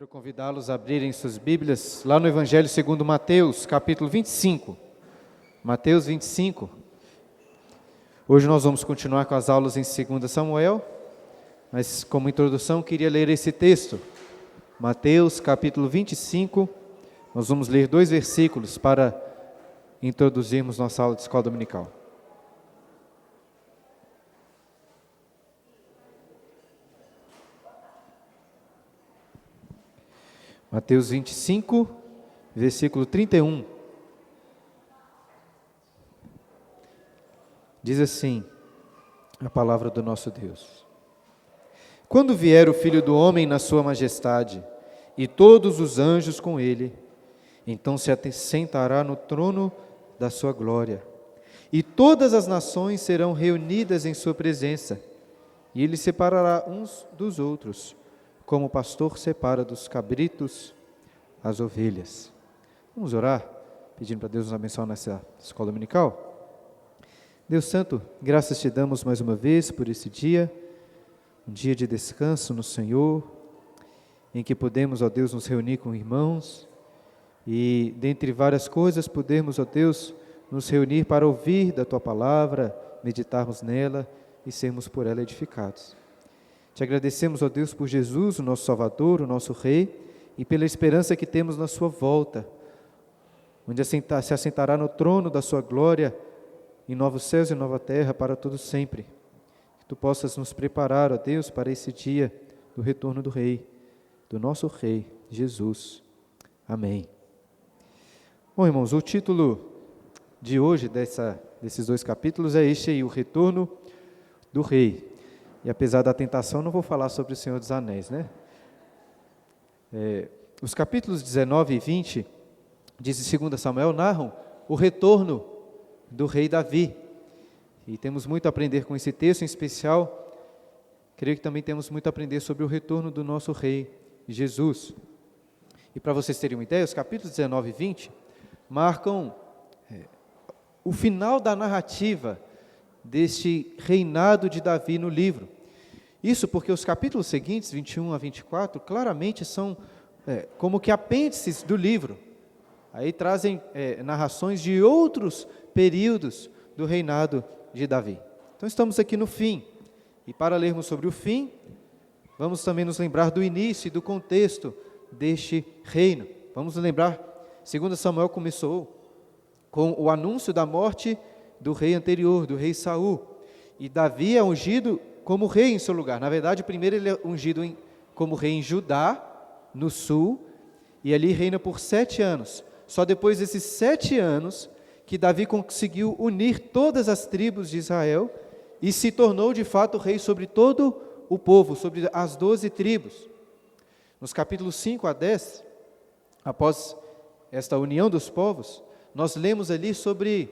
Quero convidá-los a abrirem suas Bíblias lá no Evangelho segundo Mateus, capítulo 25. Mateus 25. Hoje nós vamos continuar com as aulas em 2 Samuel, mas como introdução queria ler esse texto. Mateus, capítulo 25. Nós vamos ler 2 versículos para introduzirmos nossa aula de escola dominical. Mateus 25, versículo 31. Diz assim a palavra do nosso Deus: Quando vier o Filho do Homem na sua majestade, e todos os anjos com ele, então se assentará no trono da sua glória, e todas as nações serão reunidas em sua presença, e ele separará uns dos outros, como o pastor separa dos cabritos as ovelhas. Vamos orar, pedindo para Deus nos abençoar nessa escola dominical? Deus Santo, graças te damos mais uma vez por esse dia, um dia de descanso no Senhor, em que podemos, ó Deus, nos reunir com irmãos, e dentre várias coisas, podemos, ó Deus, nos reunir para ouvir da Tua Palavra, meditarmos nela e sermos por ela edificados. Te agradecemos, ó Deus, por Jesus, o nosso Salvador, o nosso Rei, e pela esperança que temos na sua volta, onde se assentará no trono da sua glória, em novos céus e nova terra, para todo sempre. Que Tu possas nos preparar, ó Deus, para esse dia do retorno do Rei, do nosso Rei, Jesus. Amém. Bom, irmãos, o título de hoje, desses 2 capítulos, é este aí, o retorno do Rei. E apesar da tentação, não vou falar sobre o Senhor dos Anéis, né? Os capítulos 19 e 20, diz em 2 Samuel, narram o retorno do rei Davi. E temos muito a aprender com esse texto, em especial, creio que também temos muito a aprender sobre o retorno do nosso rei, Jesus. E para vocês terem uma ideia, os capítulos 19 e 20 marcam o final da narrativa deste reinado de Davi no livro. Isso porque os capítulos seguintes, 21 a 24, claramente são como que apêndices do livro. Aí trazem narrações de outros períodos do reinado de Davi. Então estamos aqui no fim. E para lermos sobre o fim, vamos também nos lembrar do início e do contexto deste reino. Vamos lembrar, 2 Samuel começou com o anúncio da morte do rei anterior, do rei Saul. E Davi é ungido como rei em seu lugar. Na verdade, primeiro ele é ungido como rei em Judá, no sul, e ali reina por 7 anos. Só depois desses 7 anos que Davi conseguiu unir todas as tribos de Israel e se tornou de fato rei sobre todo o povo, sobre as 12 tribos. Nos capítulos 5 a 10, após esta união dos povos, nós lemos ali sobre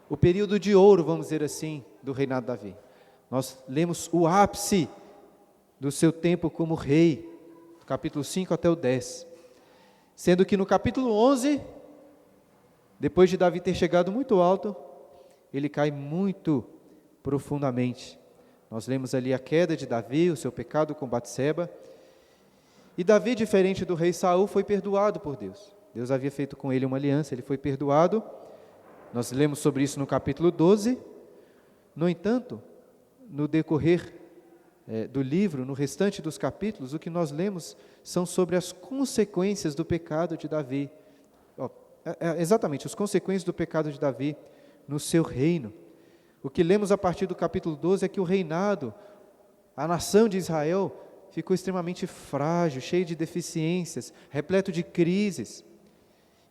o período de ouro, vamos dizer assim, do reinado de Davi. Nós lemos o ápice do seu tempo como rei, do capítulo 5 até o 10. Sendo que no capítulo 11, depois de Davi ter chegado muito alto, ele cai muito profundamente. Nós lemos ali a queda de Davi, o seu pecado com Batseba. E Davi, diferente do rei Saul, foi perdoado por Deus. Deus havia feito com ele uma aliança, ele foi perdoado. Nós lemos sobre isso no capítulo 12. No entanto, no decorrer do livro, no restante dos capítulos, o que nós lemos são sobre as consequências do pecado de Davi. Exatamente, as consequências do pecado de Davi no seu reino. O que lemos a partir do capítulo 12 é que o reinado, a nação de Israel, ficou extremamente frágil, cheio de deficiências, repleto de crises.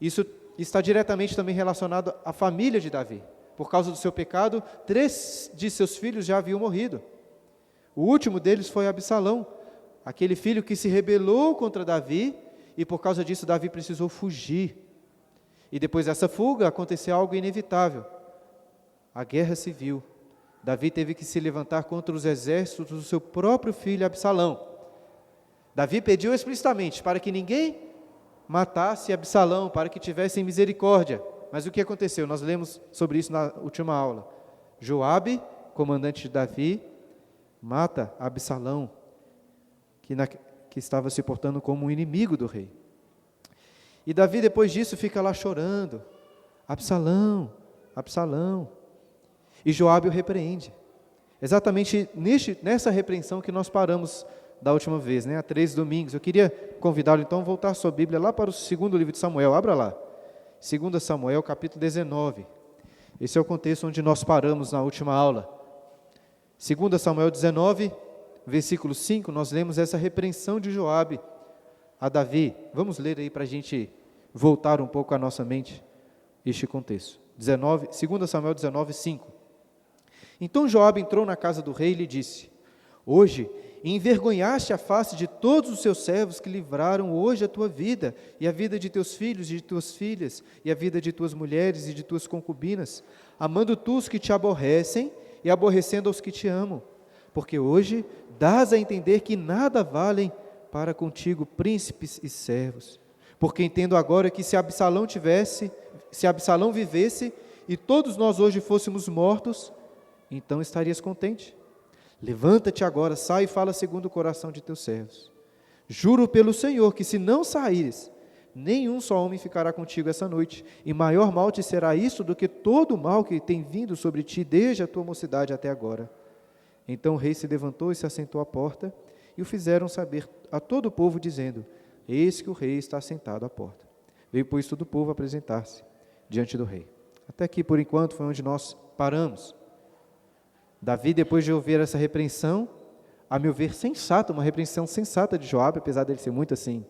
Isso está diretamente também relacionado à família de Davi. Por causa do seu pecado, 3 de seus filhos já haviam morrido. O último deles foi Absalão, aquele filho que se rebelou contra Davi, e por causa disso Davi precisou fugir. E depois dessa fuga aconteceu algo inevitável, a guerra civil. Davi teve que se levantar contra os exércitos do seu próprio filho Absalão. Davi pediu explicitamente para que ninguém matasse Absalão, para que tivessem misericórdia. Mas o que aconteceu? Nós lemos sobre isso na última aula. Joabe, comandante de Davi, mata Absalão, que estava se portando como um inimigo do rei. E Davi, depois disso, fica lá chorando, Absalão, Absalão. E Joabe o repreende. Exatamente nessa repreensão que nós paramos da última vez, há 3 domingos. Eu queria convidá-lo então a voltar a sua Bíblia lá para o 2º livro de Samuel. Abra lá, 2 Samuel, capítulo 19. Esse é o contexto onde nós paramos na última aula. 2 Samuel 19, versículo 5, nós lemos essa repreensão de Joabe a Davi. Vamos ler aí para a gente voltar um pouco à nossa mente este contexto. 2 Samuel 19, 5. Então Joabe entrou na casa do rei e lhe disse: hoje envergonhaste a face de todos os seus servos que livraram hoje a tua vida, e a vida de teus filhos e de tuas filhas, e a vida de tuas mulheres e de tuas concubinas, amando tu os que te aborrecem, e aborrecendo aos que te amam. Porque hoje dás a entender que nada valem para contigo príncipes e servos. Porque entendo agora que se Absalão vivesse, e todos nós hoje fôssemos mortos, então estarias contente. Levanta-te agora, sai e fala segundo o coração de teus servos. Juro pelo Senhor que se não saíres, nenhum só homem ficará contigo essa noite, e maior mal te será isso do que todo o mal que tem vindo sobre ti desde a tua mocidade até agora. Então o rei se levantou e se assentou à porta, e o fizeram saber a todo o povo, dizendo: eis que o rei está sentado à porta. Veio, pois, todo o povo apresentar-se diante do rei. Até aqui, por enquanto, foi onde nós paramos. Davi, depois de ouvir essa repreensão, a meu ver, sensata, uma repreensão sensata de Joabe, apesar dele ser muito assim,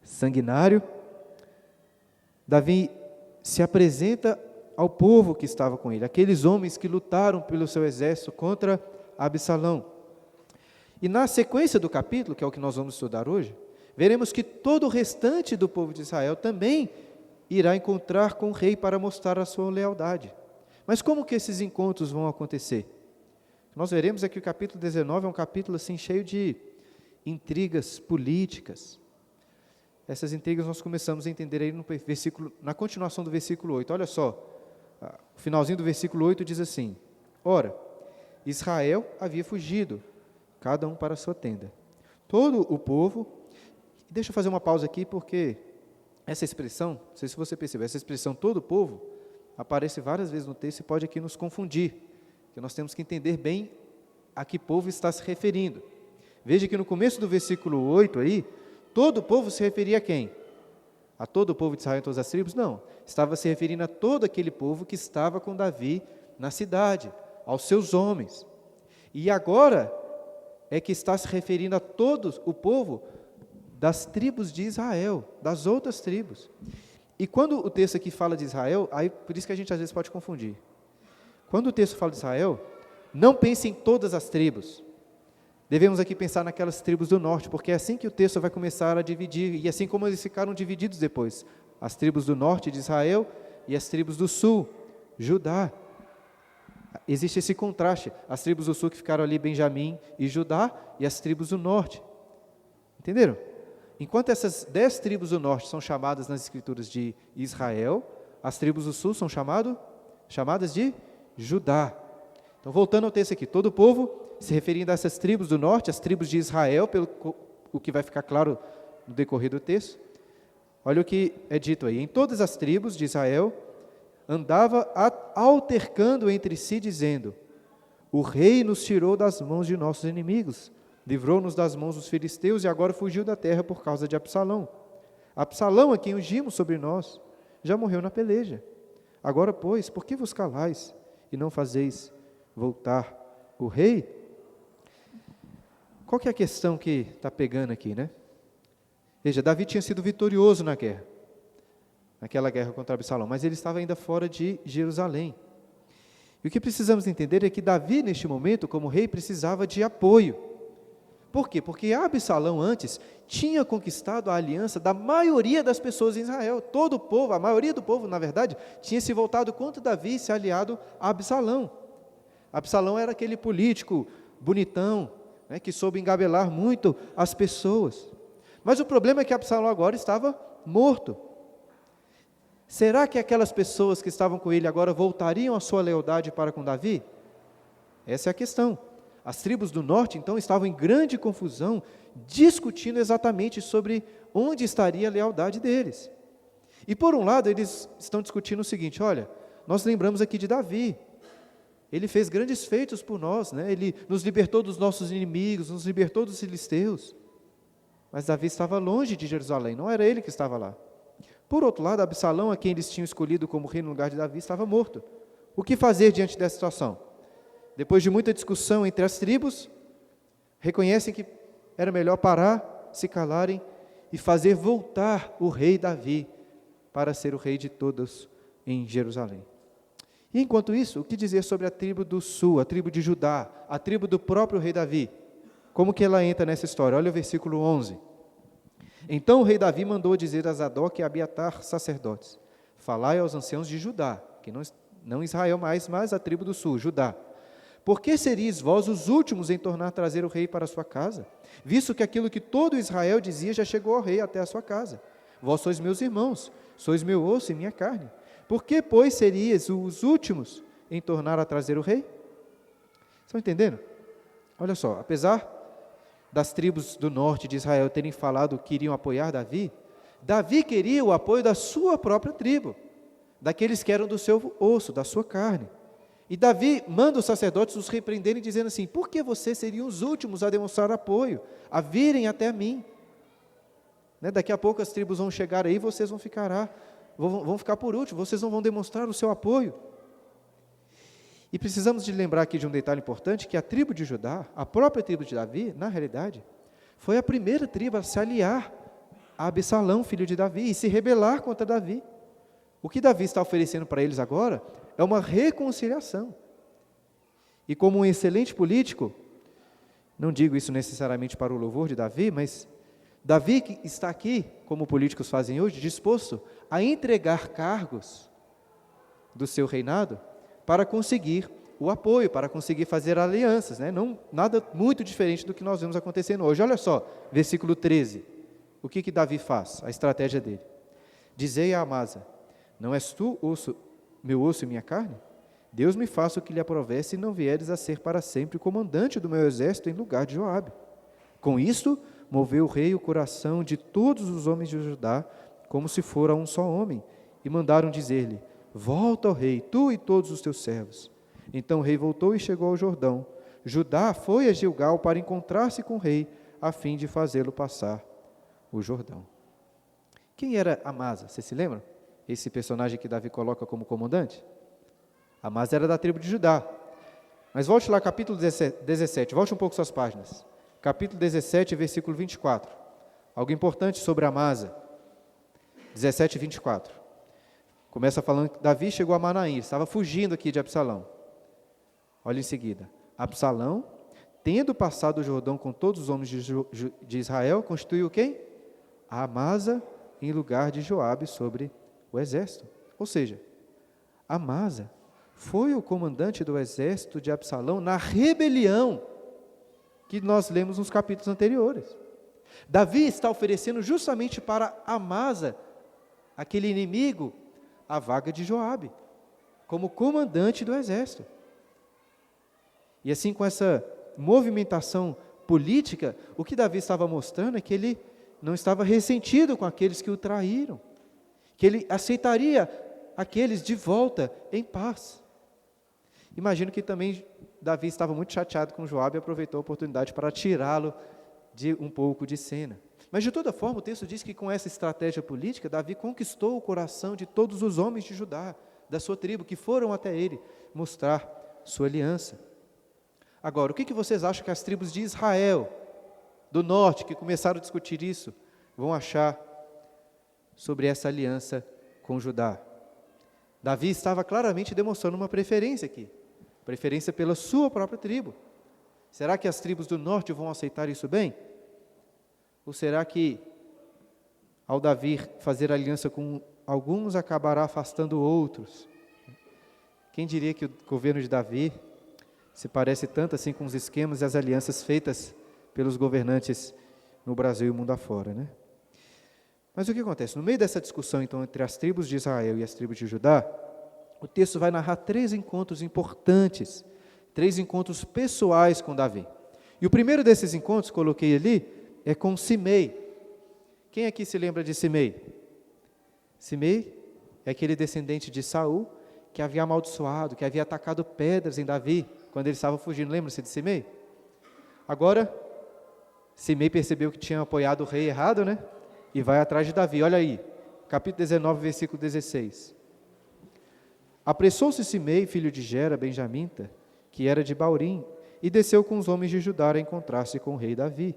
sanguinário, Davi se apresenta ao povo que estava com ele, aqueles homens que lutaram pelo seu exército contra Absalão. E na sequência do capítulo, que é o que nós vamos estudar hoje, veremos que todo o restante do povo de Israel também irá encontrar com o rei para mostrar a sua lealdade. Mas como que esses encontros vão acontecer? Nós veremos que o capítulo 19 é um capítulo assim, cheio de intrigas políticas. Essas intrigas nós começamos a entender aí na continuação do versículo 8. Olha só, o finalzinho do versículo 8 diz assim: ora, Israel havia fugido, cada um para a sua tenda. Todo o povo, deixa eu fazer uma pausa aqui, porque essa expressão, não sei se você percebeu, essa expressão todo o povo, aparece várias vezes no texto e pode aqui nos confundir, que nós temos que entender bem a que povo está se referindo. Veja que no começo do versículo 8 aí, todo o povo se referia a quem? A todo o povo de Israel em todas as tribos? Não, estava se referindo a todo aquele povo que estava com Davi na cidade, aos seus homens. E agora é que está se referindo a todo o povo das tribos de Israel, das outras tribos. E quando o texto aqui fala de Israel, aí por isso que a gente às vezes pode confundir. Quando o texto fala de Israel, não pense em todas as tribos. Devemos aqui pensar naquelas tribos do norte, porque é assim que o texto vai começar a dividir, e assim como eles ficaram divididos depois, as tribos do norte de Israel e as tribos do sul, Judá. Existe esse contraste, as tribos do sul que ficaram ali, Benjamim e Judá, e as tribos do norte. Entenderam? Enquanto essas 10 tribos do norte são chamadas nas escrituras de Israel, as tribos do sul são chamadas de Judá. Então, voltando ao texto aqui, todo o povo, se referindo a essas tribos do norte, as tribos de Israel, pelo o que vai ficar claro no decorrer do texto. Olha o que é dito aí: em todas as tribos de Israel, andava altercando entre si, dizendo: o rei nos tirou das mãos de nossos inimigos, livrou-nos das mãos dos filisteus, e agora fugiu da terra por causa de Absalão. Absalão, a quem ungimos sobre nós, já morreu na peleja. Agora, pois, por que vos calais e não fazeis voltar o rei? Qual que é a questão que está pegando aqui, né? Veja, Davi tinha sido vitorioso naquela guerra contra Absalão, mas ele estava ainda fora de Jerusalém. E o que precisamos entender é que Davi, neste momento, como rei, precisava de apoio. Por quê? Porque Absalão antes tinha conquistado a aliança da maioria das pessoas em Israel. Todo o povo, a maioria do povo, na verdade, tinha se voltado contra Davi e se aliado a Absalão. Absalão era aquele político bonitão, né, que soube engabelar muito as pessoas. Mas o problema é que Absalão agora estava morto. Será que aquelas pessoas que estavam com ele agora voltariam a sua lealdade para com Davi? Essa é a questão. As tribos do norte, então, estavam em grande confusão discutindo exatamente sobre onde estaria a lealdade deles. E por um lado, eles estão discutindo o seguinte: olha, nós lembramos aqui de Davi, ele fez grandes feitos por nós, né? Ele nos libertou dos nossos inimigos, nos libertou dos filisteus, mas Davi estava longe de Jerusalém, não era ele que estava lá. Por outro lado, Absalão, a quem eles tinham escolhido como rei no lugar de Davi, estava morto. O que fazer diante dessa situação? Depois de muita discussão entre as tribos, reconhecem que era melhor parar, se calarem e fazer voltar o rei Davi para ser o rei de todos em Jerusalém. E enquanto isso, o que dizer sobre a tribo do sul, a tribo de Judá, a tribo do próprio rei Davi? Como que ela entra nessa história? Olha o versículo 11. Então o rei Davi mandou dizer a Zadok e a Abiatar, sacerdotes: falai aos anciãos de Judá, que não Israel mais, mas a tribo do sul, Judá. Por que seríeis vós os últimos em tornar a trazer o rei para a sua casa? Visto que aquilo que todo Israel dizia já chegou ao rei até a sua casa. Vós sois meus irmãos, sois meu osso e minha carne. Por que, pois, seríeis os últimos em tornar a trazer o rei? Estão entendendo? Olha só, apesar das tribos do norte de Israel terem falado que iriam apoiar Davi, Davi queria o apoio da sua própria tribo, daqueles que eram do seu osso, da sua carne. E Davi manda os sacerdotes os repreenderem, dizendo assim: por que vocês seriam os últimos a demonstrar apoio, a virem até mim? Daqui a pouco as tribos vão chegar aí, vocês vão ficar por último, vocês não vão demonstrar o seu apoio. E precisamos de lembrar aqui de um detalhe importante, que a tribo de Judá, a própria tribo de Davi, na realidade, foi a primeira tribo a se aliar a Absalão, filho de Davi, e se rebelar contra Davi. O que Davi está oferecendo para eles agora é uma reconciliação. E como um excelente político, não digo isso necessariamente para o louvor de Davi, mas Davi que está aqui, como políticos fazem hoje, disposto a entregar cargos do seu reinado para conseguir o apoio, para conseguir fazer alianças, né? Não, nada muito diferente do que nós vemos acontecendo hoje. Olha só, versículo 13, o que Davi faz, a estratégia dele: dizei a Amasa: não és tu meu osso e minha carne? Deus me faça o que lhe aprouver, se não vieres a ser para sempre comandante do meu exército em lugar de Joabe. Com isto, moveu o rei o coração de todos os homens de Judá, como se fora um só homem, e mandaram dizer-lhe: volta, ó rei, tu e todos os teus servos. Então o rei voltou e chegou ao Jordão. Judá foi a Gilgal para encontrar-se com o rei, a fim de fazê-lo passar o Jordão. Quem era Amasa? Vocês se lembram? Esse personagem que Davi coloca como comandante? Amasa era da tribo de Judá. Mas volte lá, capítulo 17, volte um pouco suas páginas. Capítulo 17, versículo 24. Algo importante sobre Amasa. 17, 24. Começa falando que Davi chegou a Manaim, estava fugindo aqui de Absalão. Olha em seguida: Absalão, tendo passado o Jordão com todos os homens de Israel, constituiu quem? A Amasa em lugar de Joabe sobre o exército. Ou seja, Amasa foi o comandante do exército de Absalão na rebelião que nós lemos nos capítulos anteriores. Davi está oferecendo justamente para Amasa, aquele inimigo, a vaga de Joabe, como comandante do exército. E assim, com essa movimentação política, o que Davi estava mostrando é que ele não estava ressentido com aqueles que o traíram, que ele aceitaria aqueles de volta em paz. Imagino que também Davi estava muito chateado com Joabe e aproveitou a oportunidade para tirá-lo de um pouco de cena. Mas de toda forma, o texto diz que com essa estratégia política, Davi conquistou o coração de todos os homens de Judá, da sua tribo, que foram até ele mostrar sua aliança. Agora, o que vocês acham que as tribos de Israel, do norte, que começaram a discutir isso, vão achar sobre essa aliança com Judá? Davi estava claramente demonstrando uma preferência aqui, preferência pela sua própria tribo. Será que as tribos do norte vão aceitar isso bem? Ou será que, ao Davi fazer aliança com alguns, acabará afastando outros? Quem diria que o governo de Davi se parece tanto assim com os esquemas e as alianças feitas pelos governantes no Brasil e o mundo afora, né? Mas o que acontece? No meio dessa discussão, então, entre as tribos de Israel e as tribos de Judá, o texto vai narrar 3 encontros importantes, 3 encontros pessoais com Davi. E o primeiro desses encontros, coloquei ali, é com Simei. Quem aqui se lembra de Simei? Simei é aquele descendente de Saul que havia amaldiçoado, que havia atacado pedras em Davi quando ele estava fugindo. Lembra-se de Simei? Agora, Simei percebeu que tinha apoiado o rei errado, né? E vai atrás de Davi. Olha aí, capítulo 19, versículo 16. Apressou-se Simei, filho de Gera, benjamita, que era de Baurim, e desceu com os homens de Judá a encontrar-se com o rei Davi.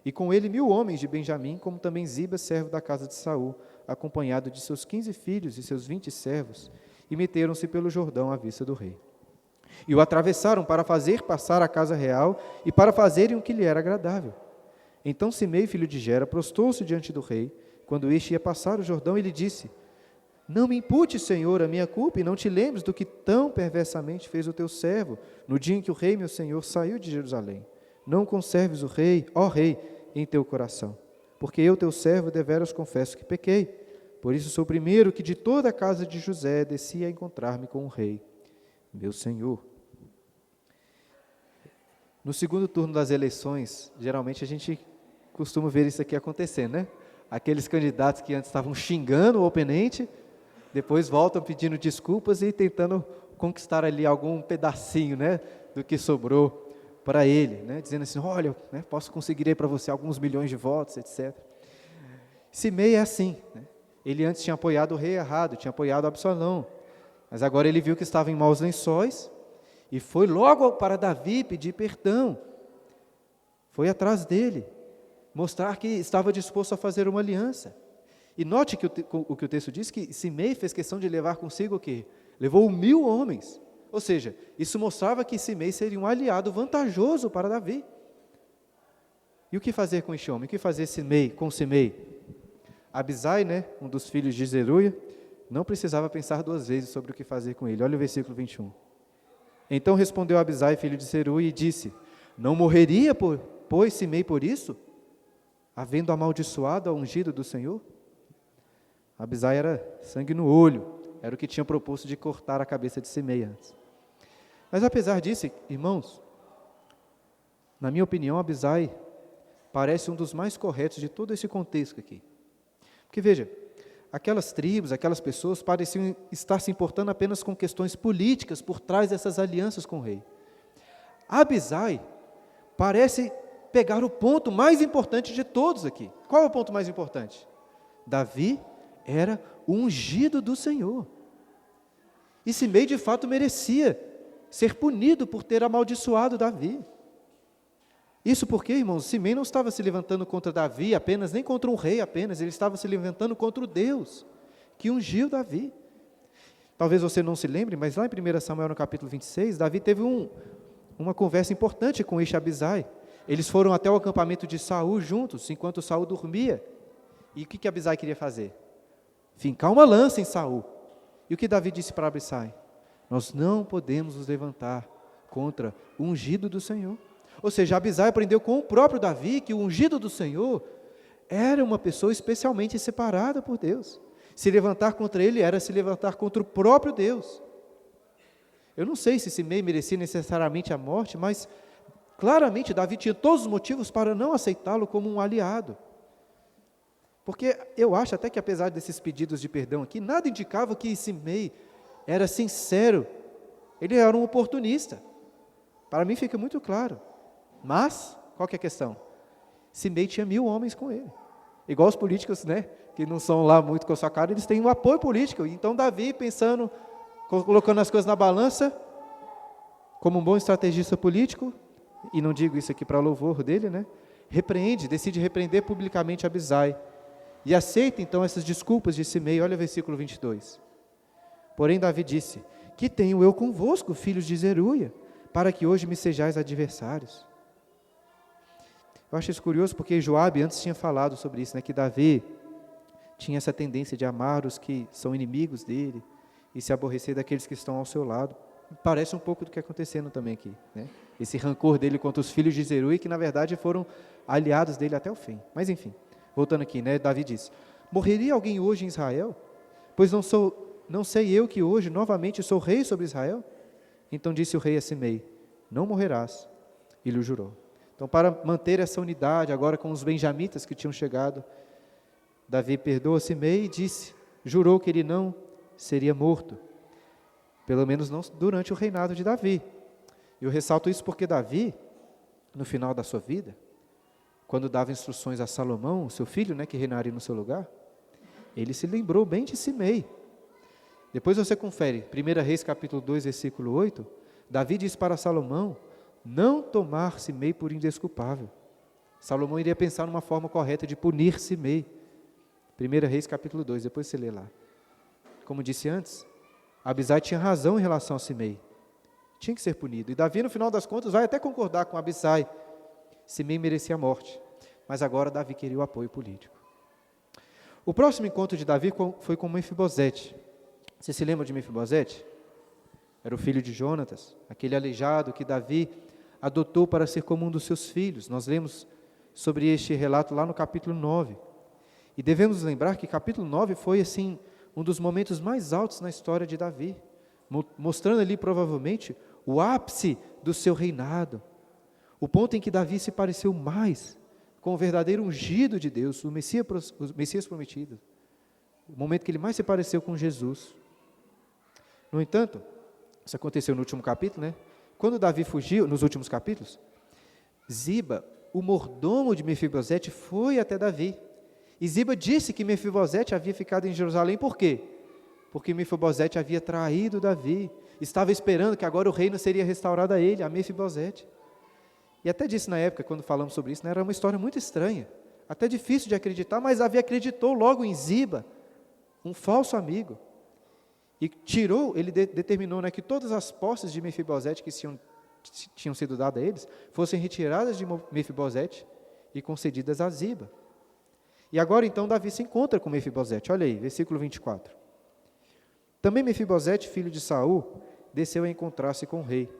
E com ele 1000 homens de Benjamim, como também Ziba, servo da casa de Saul, acompanhado de seus 15 filhos e seus 20 servos, e meteram-se pelo Jordão à vista do rei. E o atravessaram para fazer passar a casa real e para fazerem o que lhe era agradável. Então Simei, filho de Gera, prostou-se diante do rei, quando este ia passar o Jordão, e lhe disse: Não me impute, Senhor, a minha culpa, e não te lembres do que tão perversamente fez o teu servo, no dia em que o rei, meu senhor, saiu de Jerusalém. Não conserves o rei, ó rei, em teu coração, porque eu, teu servo, deveras confesso que pequei. Por isso sou o primeiro que de toda a casa de José descia a encontrar-me com o rei, meu senhor. No segundo turno das eleições, geralmente a gente costuma ver isso aqui acontecendo, né? Aqueles candidatos que antes estavam xingando o oponente, depois voltam pedindo desculpas e tentando conquistar ali algum pedacinho, né, do que sobrou para ele, né, dizendo assim, olha, né, conseguirei para você alguns milhões de votos, etc. Simei é assim, né? Ele antes tinha apoiado o rei errado, tinha apoiado Absalão, mas agora ele viu que estava em maus lençóis e foi logo para Davi pedir perdão, foi atrás dele, mostrar que estava disposto a fazer uma aliança. E note que o que o texto diz, que Simei fez questão de levar consigo o quê? Levou 1000 homens, ou seja, isso mostrava que Simei seria um aliado vantajoso para Davi. E o que fazer com este homem? O que fazer com Simei? Abisai, né, um dos filhos de Zeruia, não precisava pensar 2 vezes sobre o que fazer com ele. Olha o versículo 21. Então respondeu Abisai, filho de Zeruia, e disse, não morreria, pois, Simei por isso, havendo amaldiçoado a ungido do Senhor? Abisai era sangue no olho, era o que tinha proposto de cortar a cabeça de Simei antes. Mas apesar disso, irmãos, na minha opinião, Abisai parece um dos mais corretos de todo esse contexto aqui. Porque veja, aquelas tribos, aquelas pessoas pareciam estar se importando apenas com questões políticas por trás dessas alianças com o rei. Abisai parece pegar o ponto mais importante de todos aqui. Qual é o ponto mais importante? Davi era o ungido do Senhor. E Simei de fato merecia ser punido por ter amaldiçoado Davi. Isso porque, irmãos, Simei não estava se levantando contra Davi apenas, nem contra um rei apenas, ele estava se levantando contra o Deus que ungiu Davi. Talvez você não se lembre, mas lá em 1 Samuel, no capítulo 26, Davi teve uma conversa importante com este Abisai. Eles foram até o acampamento de Saul juntos, enquanto Saul dormia. E o que Abisai queria fazer? Fincar uma lança em Saul. E o que Davi disse para Abisai? Nós não podemos nos levantar contra o ungido do Senhor. Ou seja, Abisai aprendeu com o próprio Davi que o ungido do Senhor era uma pessoa especialmente separada por Deus. Se levantar contra ele era se levantar contra o próprio Deus. Eu não sei se Simei merecia necessariamente a morte, mas claramente Davi tinha todos os motivos para não aceitá-lo como um aliado. Porque eu acho até que apesar desses pedidos de perdão aqui, nada indicava que Simei era sincero, ele era um oportunista. Para mim fica muito claro. Mas, qual que é a questão? Simei tinha 1000 homens com ele. Igual os políticos, né, que não são lá muito com a sua cara, eles têm um apoio político. Então Davi, pensando, colocando as coisas na balança, como um bom estrategista político, e não digo isso aqui para louvor dele, né, decide repreender publicamente Abisai, e aceita então essas desculpas de Simei. Olha o versículo 22. Porém Davi disse, que tenho eu convosco, filhos de Zeruia, para que hoje me sejais adversários? Eu acho isso curioso porque Joabe antes tinha falado sobre isso, né, que Davi tinha essa tendência de amar os que são inimigos dele e se aborrecer daqueles que estão ao seu lado. Parece um pouco do que está acontecendo também aqui, né? Esse rancor dele contra os filhos de Zeruia, que na verdade foram aliados dele até o fim. Mas enfim, voltando aqui, né, Davi diz, morreria alguém hoje em Israel? Pois não sei eu que hoje novamente sou rei sobre Israel? Então disse o rei a Simei, não morrerás, e lhe jurou. Então, para manter essa unidade, agora com os benjamitas que tinham chegado, Davi perdoa Simei e jurou que ele não seria morto, pelo menos não durante o reinado de Davi. Eu ressalto isso porque Davi, no final da sua vida, quando dava instruções a Salomão, seu filho, que reinaria no seu lugar, ele se lembrou bem de Simei. Depois você confere, 1 Reis capítulo 2, versículo 8, Davi diz para Salomão, não tomar Simei por indesculpável. Salomão iria pensar numa forma correta de punir Simei. 1 Reis capítulo 2, depois você lê lá. Como disse antes, Abisai tinha razão em relação a Simei. Tinha que ser punido. E Davi, no final das contas, vai até concordar com Abisai. Simei merecia a morte. Mas agora Davi queria o apoio político. O próximo encontro de Davi foi com Mefibosete. Você se lembra de Mefibosete? Era o filho de Jonatas, aquele aleijado que Davi adotou para ser como um dos seus filhos. Nós lemos sobre este relato lá no capítulo 9. E devemos lembrar que capítulo 9 foi, assim, um dos momentos mais altos na história de Davi, mostrando ali, provavelmente, o ápice do seu reinado, o ponto em que Davi se pareceu mais com o verdadeiro ungido de Deus, o Messias prometido, o momento que ele mais se pareceu com Jesus. No entanto, isso aconteceu no último capítulo, Quando Davi fugiu, nos últimos capítulos, Ziba, o mordomo de Mefibosete, foi até Davi. E Ziba disse que Mefibosete havia ficado em Jerusalém, por quê? Porque Mefibosete havia traído Davi, estava esperando que agora o reino seria restaurado a ele, a Mefibosete. E até disse na época, quando falamos sobre isso, era uma história muito estranha, até difícil de acreditar, mas Davi acreditou logo em Ziba, um falso amigo. E ele determinou que todas as posses de Mefibosete que tinham sido dadas a eles, fossem retiradas de Mefibosete e concedidas a Ziba. E agora então Davi se encontra com Mefibosete, olha aí, versículo 24. Também Mefibosete, filho de Saul, desceu a encontrar-se com o rei.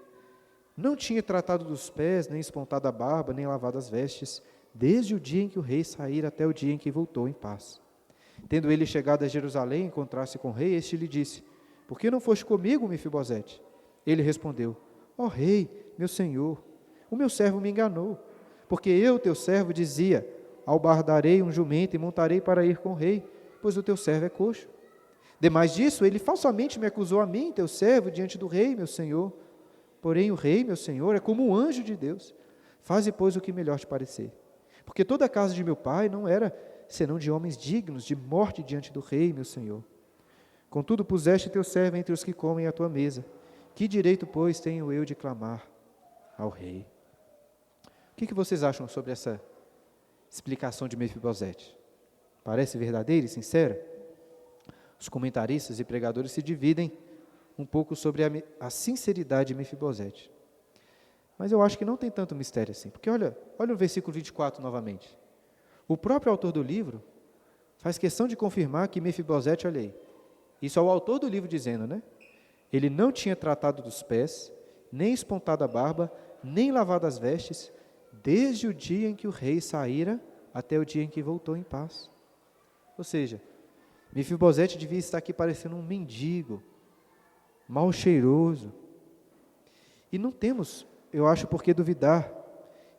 Não tinha tratado dos pés, nem espontado a barba, nem lavado as vestes, desde o dia em que o rei saíra até o dia em que voltou em paz. Tendo ele chegado a Jerusalém, encontrar-se com o rei, este lhe disse, por que não foste comigo, Mefibosete? Ele respondeu, ó rei, meu senhor, o meu servo me enganou, porque eu, teu servo, dizia, albardarei um jumento e montarei para ir com o rei, pois o teu servo é coxo. Demais disso, ele falsamente me acusou a mim, teu servo, diante do rei, meu senhor. Porém, o rei, meu senhor, é como um anjo de Deus. Faze, pois, o que melhor te parecer. Porque toda a casa de meu pai não era senão de homens dignos de morte diante do rei, meu senhor. Contudo, puseste teu servo entre os que comem à tua mesa. Que direito, pois, tenho eu de clamar ao rei? O que vocês acham sobre essa explicação de Mefibosete? Parece verdadeira e sincera? Os comentaristas e pregadores se dividem um pouco sobre a sinceridade de Mefibosete. Mas eu acho que não tem tanto mistério assim, porque olha o versículo 24 novamente. O próprio autor do livro faz questão de confirmar que Mefibosete, olha aí, isso é o autor do livro dizendo, ele não tinha tratado dos pés, nem espontado a barba, nem lavado as vestes, desde o dia em que o rei saíra até o dia em que voltou em paz. Ou seja, Mefibosete devia estar aqui parecendo um mendigo, mal cheiroso. E não temos, eu acho, por que duvidar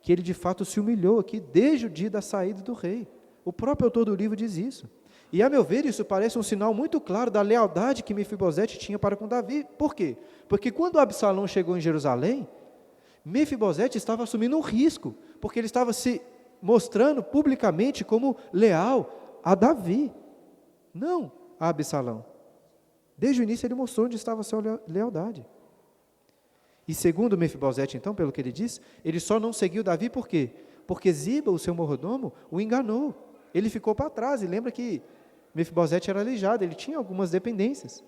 que ele de fato se humilhou aqui desde o dia da saída do rei. O próprio autor do livro diz isso. E a meu ver, isso parece um sinal muito claro da lealdade que Mefibosete tinha para com Davi. Por quê? Porque quando Absalão chegou em Jerusalém, Mefibosete estava assumindo um risco, porque ele estava se mostrando publicamente como leal a Davi, não a Absalão. Desde o início ele mostrou onde estava a sua lealdade. E segundo Mefibosete, então, pelo que ele diz, ele só não seguiu Davi por quê? Porque Ziba, o seu mordomo, o enganou. Ele ficou para trás, e lembra que Mefibosete era aleijado, ele tinha algumas dependências.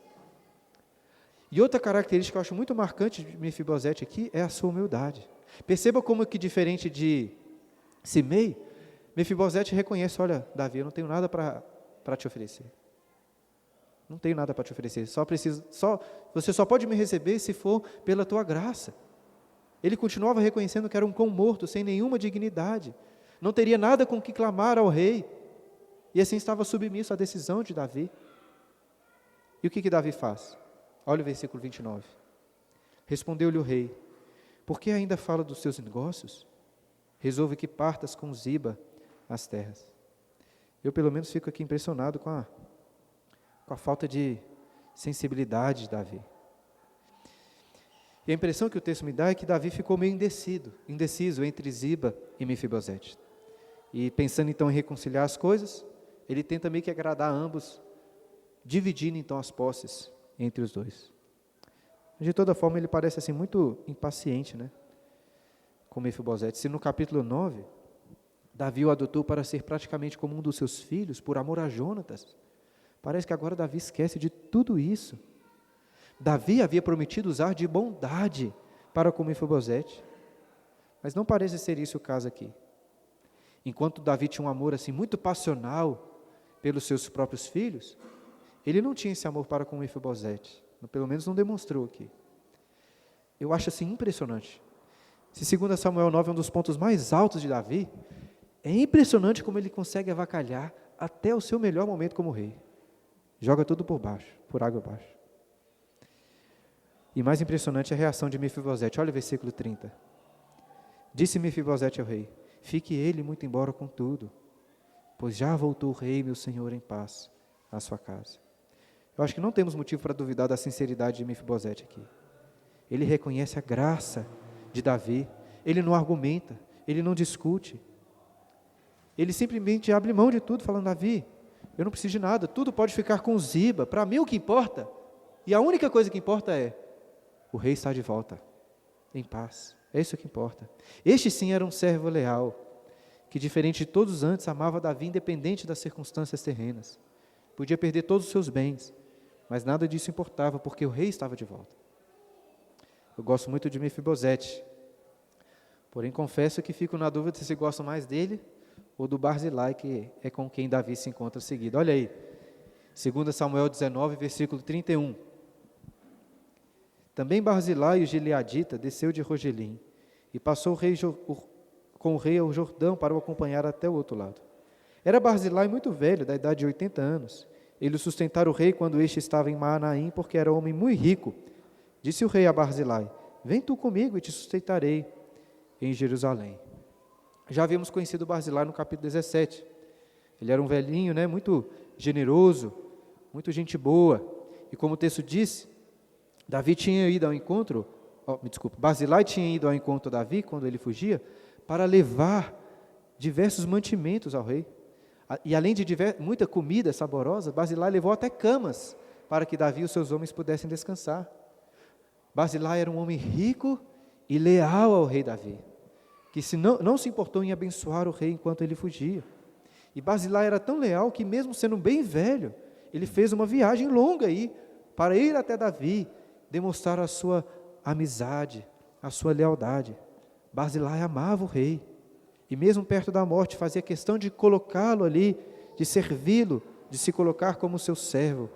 E outra característica que eu acho muito marcante de Mefibosete aqui é a sua humildade. Perceba como que diferente de Simei, Mefibosete reconhece, olha, Davi, eu não tenho nada para te oferecer. Não tenho nada para te oferecer, você só pode me receber se for pela tua graça. Ele continuava reconhecendo que era um cão morto, sem nenhuma dignidade, não teria nada com que clamar ao rei, e assim estava submisso à decisão de Davi. E o que Davi faz? Olha o versículo 29. Respondeu-lhe o rei, por que ainda fala dos seus negócios? resolvo que partas com Ziba as terras. Eu, pelo menos, fico aqui impressionado com a falta de sensibilidade de Davi. E a impressão que o texto me dá é que Davi ficou meio indeciso entre Ziba e Mefibosete. E pensando então em reconciliar as coisas, ele tenta meio que agradar a ambos, dividindo então as posses entre os dois. De toda forma, ele parece assim muito impaciente, né, com Mefibosete. Se no capítulo 9, Davi o adotou para ser praticamente como um dos seus filhos, por amor a Jonatas, parece que agora Davi esquece de tudo isso. Davi havia prometido usar de bondade para com Mefibosete, mas não parece ser isso o caso aqui. Enquanto Davi tinha um amor assim muito passional pelos seus próprios filhos, ele não tinha esse amor para com Mefibosete, pelo menos não demonstrou aqui. Eu acho assim impressionante. Se 2 Samuel 9 é um dos pontos mais altos de Davi, é impressionante como ele consegue avacalhar até o seu melhor momento como rei. Joga tudo por baixo, por água abaixo. E mais impressionante é a reação de Mefibosete. Olha o versículo 30. Disse Mefibosete ao rei: fique ele muito embora com tudo, pois já voltou o rei, meu senhor, em paz à sua casa. Eu acho que não temos motivo para duvidar da sinceridade de Mefibosete aqui. Ele reconhece a graça de Davi, ele não argumenta, ele não discute. Ele simplesmente abre mão de tudo, falando: Davi, eu não preciso de nada, tudo pode ficar com Ziba, para mim o que importa, e a única coisa que importa é, o rei está de volta, em paz, é isso que importa. Este sim era um servo leal, que diferente de todos os antes, amava Davi independente das circunstâncias terrenas. Podia perder todos os seus bens, mas nada disso importava, porque o rei estava de volta. Eu gosto muito de Mefibosete, porém confesso que fico na dúvida se gosto mais dele ou do Barzilai, que é com quem Davi se encontra seguido. Olha aí, 2 Samuel 19, versículo 31. Também Barzilai, o gileadita, desceu de Rogelim, e passou com o rei ao Jordão para o acompanhar até o outro lado. Era Barzilai muito velho, da idade de 80 anos. Ele sustentara o rei quando este estava em Maanaim, porque era homem muito rico. Disse o rei a Barzilai: vem tu comigo e te sustentarei em Jerusalém. Já havíamos conhecido Barzilai no capítulo 17. Ele era um velhinho, né, muito generoso, muito gente boa. E como o texto disse, Davi tinha ido ao encontro, Barzilai tinha ido ao encontro de Davi, quando ele fugia, para levar diversos mantimentos ao rei. E além de muita comida saborosa, Barzilai levou até camas, para que Davi e os seus homens pudessem descansar. Barzilai era um homem rico e leal ao rei Davi, que não se importou em abençoar o rei enquanto ele fugia. E Barzilai era tão leal que, mesmo sendo bem velho, ele fez uma viagem longa aí, para ir até Davi, demonstrar a sua amizade, a sua lealdade. Barzilai amava o rei, e mesmo perto da morte, fazia questão de colocá-lo ali, de servi-lo, de se colocar como seu servo.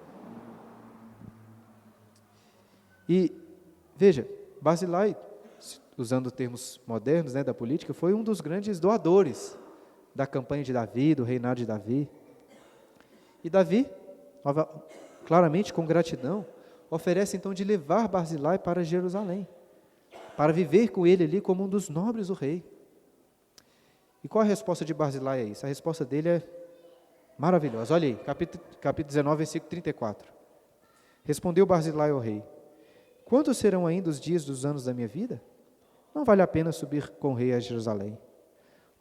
E, veja, Barzilai, usando termos modernos, né, da política, foi um dos grandes doadores da campanha de Davi, do reinado de Davi. E Davi, claramente com gratidão, oferece então de levar Barzilai para Jerusalém, para viver com ele ali como um dos nobres do rei. E qual a resposta de Barzilai a isso? A resposta dele é maravilhosa. Olha aí, capítulo 19, versículo 34. Respondeu Barzilai ao rei: quantos serão ainda os dias dos anos da minha vida? Não vale a pena subir com o rei a Jerusalém.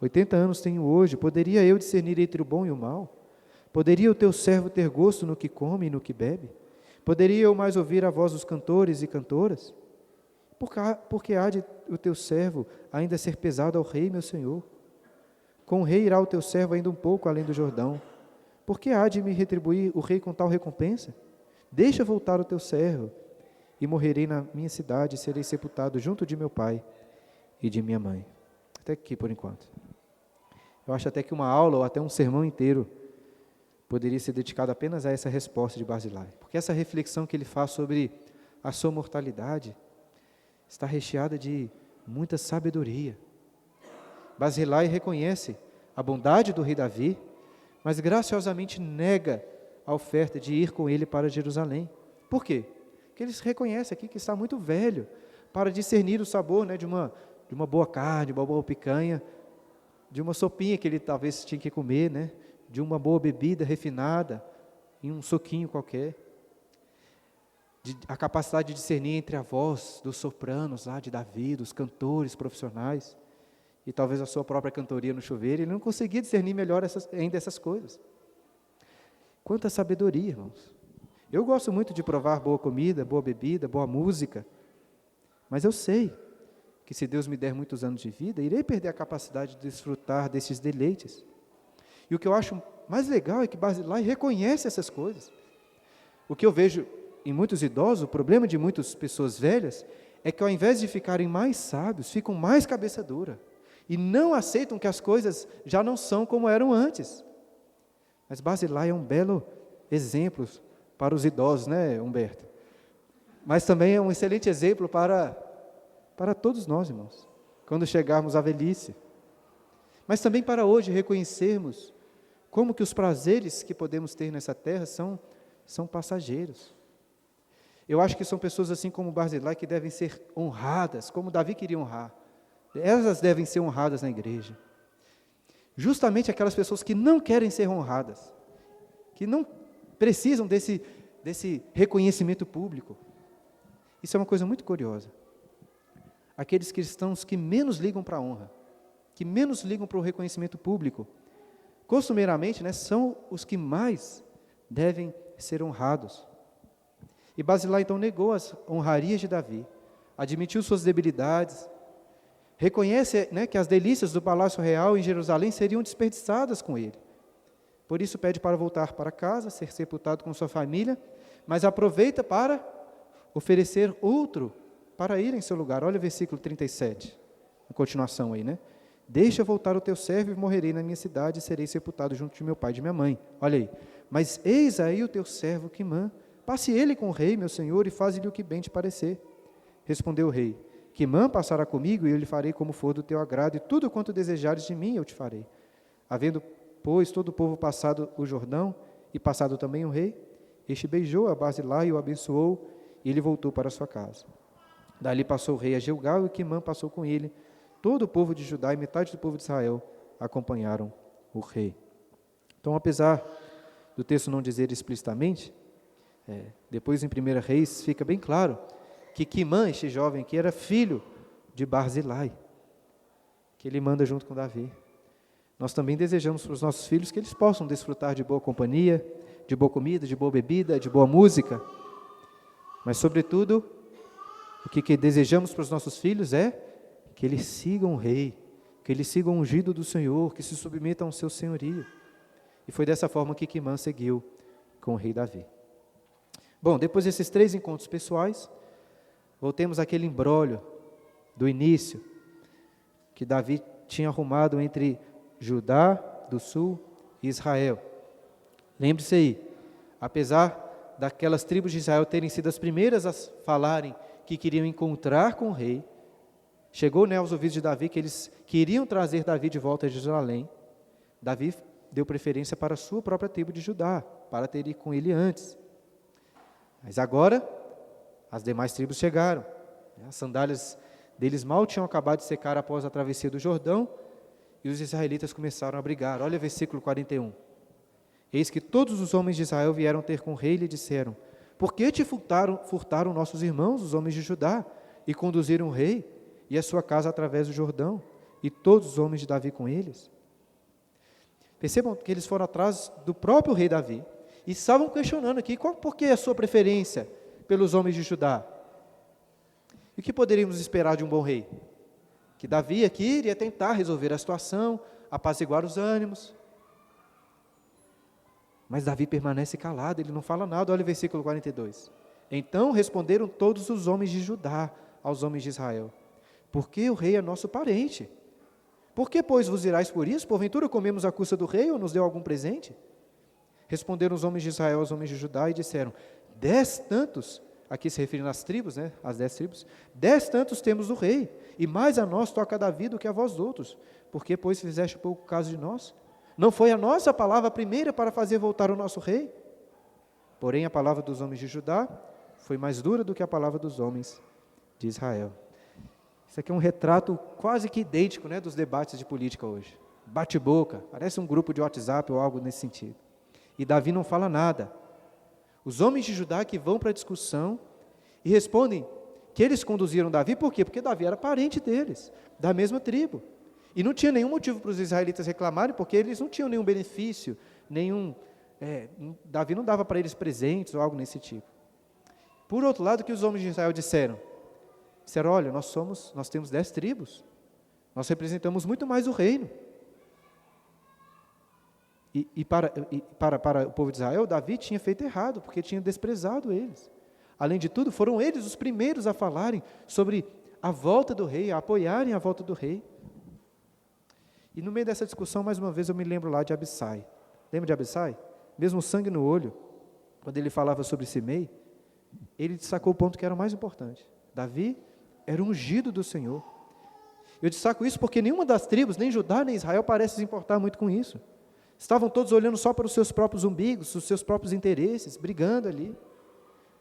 80 anos tenho hoje, poderia eu discernir entre o bom e o mal? Poderia o teu servo ter gosto no que come e no que bebe? Poderia eu mais ouvir a voz dos cantores e cantoras? Porque há de o teu servo ainda ser pesado ao rei, meu senhor? Com o rei irá o teu servo ainda um pouco além do Jordão. Por que há de me retribuir o rei com tal recompensa? Deixa voltar o teu servo, e morrerei na minha cidade, e serei sepultado junto de meu pai e de minha mãe. Até aqui por enquanto. Eu acho até que uma aula ou até um sermão inteiro poderia ser dedicado apenas a essa resposta de Barzilai, porque essa reflexão que ele faz sobre a sua mortalidade está recheada de muita sabedoria. Barzilai reconhece a bondade do rei Davi, mas graciosamente nega a oferta de ir com ele para Jerusalém. Por quê? Porque ele reconhece aqui que está muito velho para discernir o sabor, né, de uma boa carne, de uma boa picanha, de uma sopinha que ele talvez tinha que comer, né? De uma boa bebida refinada, em um suquinho qualquer. A capacidade de discernir entre a voz dos sopranos lá de Davi, dos cantores profissionais, e talvez a sua própria cantoria no chuveiro, ele não conseguia discernir melhor ainda essas coisas. Quanta sabedoria, irmãos. Eu gosto muito de provar boa comida, boa bebida, boa música, mas eu sei que se Deus me der muitos anos de vida, irei perder a capacidade de desfrutar desses deleites. E o que eu acho mais legal é que Barzilai reconhece essas coisas. O que eu vejo em muitos idosos, o problema de muitas pessoas velhas, é que ao invés de ficarem mais sábios, ficam mais cabeça dura, e não aceitam que as coisas já não são como eram antes. Mas Barzilai é um belo exemplo para os idosos, né, Humberto? Mas também é um excelente exemplo para todos nós, irmãos, quando chegarmos à velhice. Mas também para hoje reconhecermos como que os prazeres que podemos ter nessa terra são passageiros. Eu acho que são pessoas assim como Barzilai que devem ser honradas, como Davi queria honrar. Elas devem ser honradas na igreja. Justamente aquelas pessoas que não querem ser honradas, que não precisam desse reconhecimento público. Isso é uma coisa muito curiosa. Aqueles cristãos que menos ligam para a honra, que menos ligam para o reconhecimento público, costumeiramente, né, são os que mais devem ser honrados. E Barzilai então negou as honrarias de Davi, admitiu suas debilidades, reconhece, né, que as delícias do palácio real em Jerusalém seriam desperdiçadas com ele. Por isso pede para voltar para casa, ser sepultado com sua família, mas aproveita para oferecer outro para ir em seu lugar. Olha o versículo 37, a continuação aí, né? Deixa voltar o teu servo e morrerei na minha cidade e serei sepultado junto de meu pai e de minha mãe. Olha aí. Mas eis aí o teu servo Quimã, passe ele com o rei, meu senhor, e faze-lhe o que bem te parecer. Respondeu o rei, Quimã passará comigo e eu lhe farei como for do teu agrado, e tudo quanto desejares de mim eu te farei. Havendo, pois, todo o povo passado o Jordão, e passado também o rei, este beijou a Barzilai e o abençoou, e ele voltou para sua casa. Dali passou o rei a Gilgal, e Quimã passou com ele. Todo o povo de Judá e metade do povo de Israel acompanharam o rei. Então, apesar do texto não dizer explicitamente, depois em 1 Reis fica bem claro que Quimã, este jovem aqui, era filho de Barzilai, que ele manda junto com Davi. Nós também desejamos para os nossos filhos que eles possam desfrutar de boa companhia, de boa comida, de boa bebida, de boa música, mas sobretudo, o que desejamos para os nossos filhos é que eles sigam o rei, que eles sigam o ungido do Senhor, que se submetam ao seu senhorio. E foi dessa forma que Quimã seguiu com o rei Davi. Bom, depois desses 3 encontros pessoais, voltemos àquele imbróglio do início, que Davi tinha arrumado entre Judá do sul e Israel. Lembre-se aí, apesar daquelas tribos de Israel terem sido as primeiras a falarem que queriam encontrar com o rei, chegou, né, aos ouvidos de Davi que eles queriam trazer Davi de volta a Jerusalém. Davi deu preferência para a sua própria tribo de Judá, para ter ido com ele antes. Mas agora, as demais tribos chegaram. As sandálias deles mal tinham acabado de secar após a travessia do Jordão, e os israelitas começaram a brigar. Olha o versículo 41. Eis que todos os homens de Israel vieram ter com o rei e lhe disseram, por que te furtaram nossos irmãos, os homens de Judá, e conduziram o rei e a sua casa através do Jordão, e todos os homens de Davi com eles? Percebam que eles foram atrás do próprio rei Davi, e estavam questionando aqui, por que a sua preferência pelos homens de Judá? E o que poderíamos esperar de um bom rei? Que Davi aqui iria tentar resolver a situação, apaziguar os ânimos. Mas Davi permanece calado, ele não fala nada. Olha o versículo 42. Então responderam todos os homens de Judá aos homens de Israel, porque o rei é nosso parente. Por que, pois, vos irais por isso? Porventura comemos a custa do rei ou nos deu algum presente? Responderam os homens de Israel aos homens de Judá e disseram, 10 tantos, aqui se referindo às tribos, né, as 10 tribos, 10 tantos temos do rei, e mais a nós toca Davi do que a vós outros. Por que, pois, fizeste pouco caso de nós? Não foi a nossa palavra primeira para fazer voltar o nosso rei? Porém, a palavra dos homens de Judá foi mais dura do que a palavra dos homens de Israel. Isso aqui é um retrato quase que idêntico, né, dos debates de política hoje. bate-boca, parece um grupo de WhatsApp ou algo nesse sentido. E Davi não fala nada. Os homens de Judá que vão para a discussão e respondem que eles conduziram Davi, por quê? Porque Davi era parente deles, da mesma tribo. E não tinha nenhum motivo para os israelitas reclamarem, porque eles não tinham nenhum benefício, Davi não dava para eles presentes ou algo nesse tipo. Por outro lado, o que os homens de Israel disseram? Disseram, olha, nós temos 10 tribos, nós representamos muito mais o reino. E para o povo de Israel, Davi tinha feito errado, porque tinha desprezado eles. Além de tudo, foram eles os primeiros a falarem sobre a volta do rei, a apoiarem a volta do rei. E no meio dessa discussão, mais uma vez, eu me lembro lá de Abissai. Lembra de Abissai? Mesmo sangue no olho, quando ele falava sobre Simei, ele destacou o ponto que era o mais importante. Davi era ungido do Senhor. Eu destaco isso porque nenhuma das tribos, nem Judá, nem Israel, parece se importar muito com isso. Estavam todos olhando só para os seus próprios umbigos, os seus próprios interesses, brigando ali.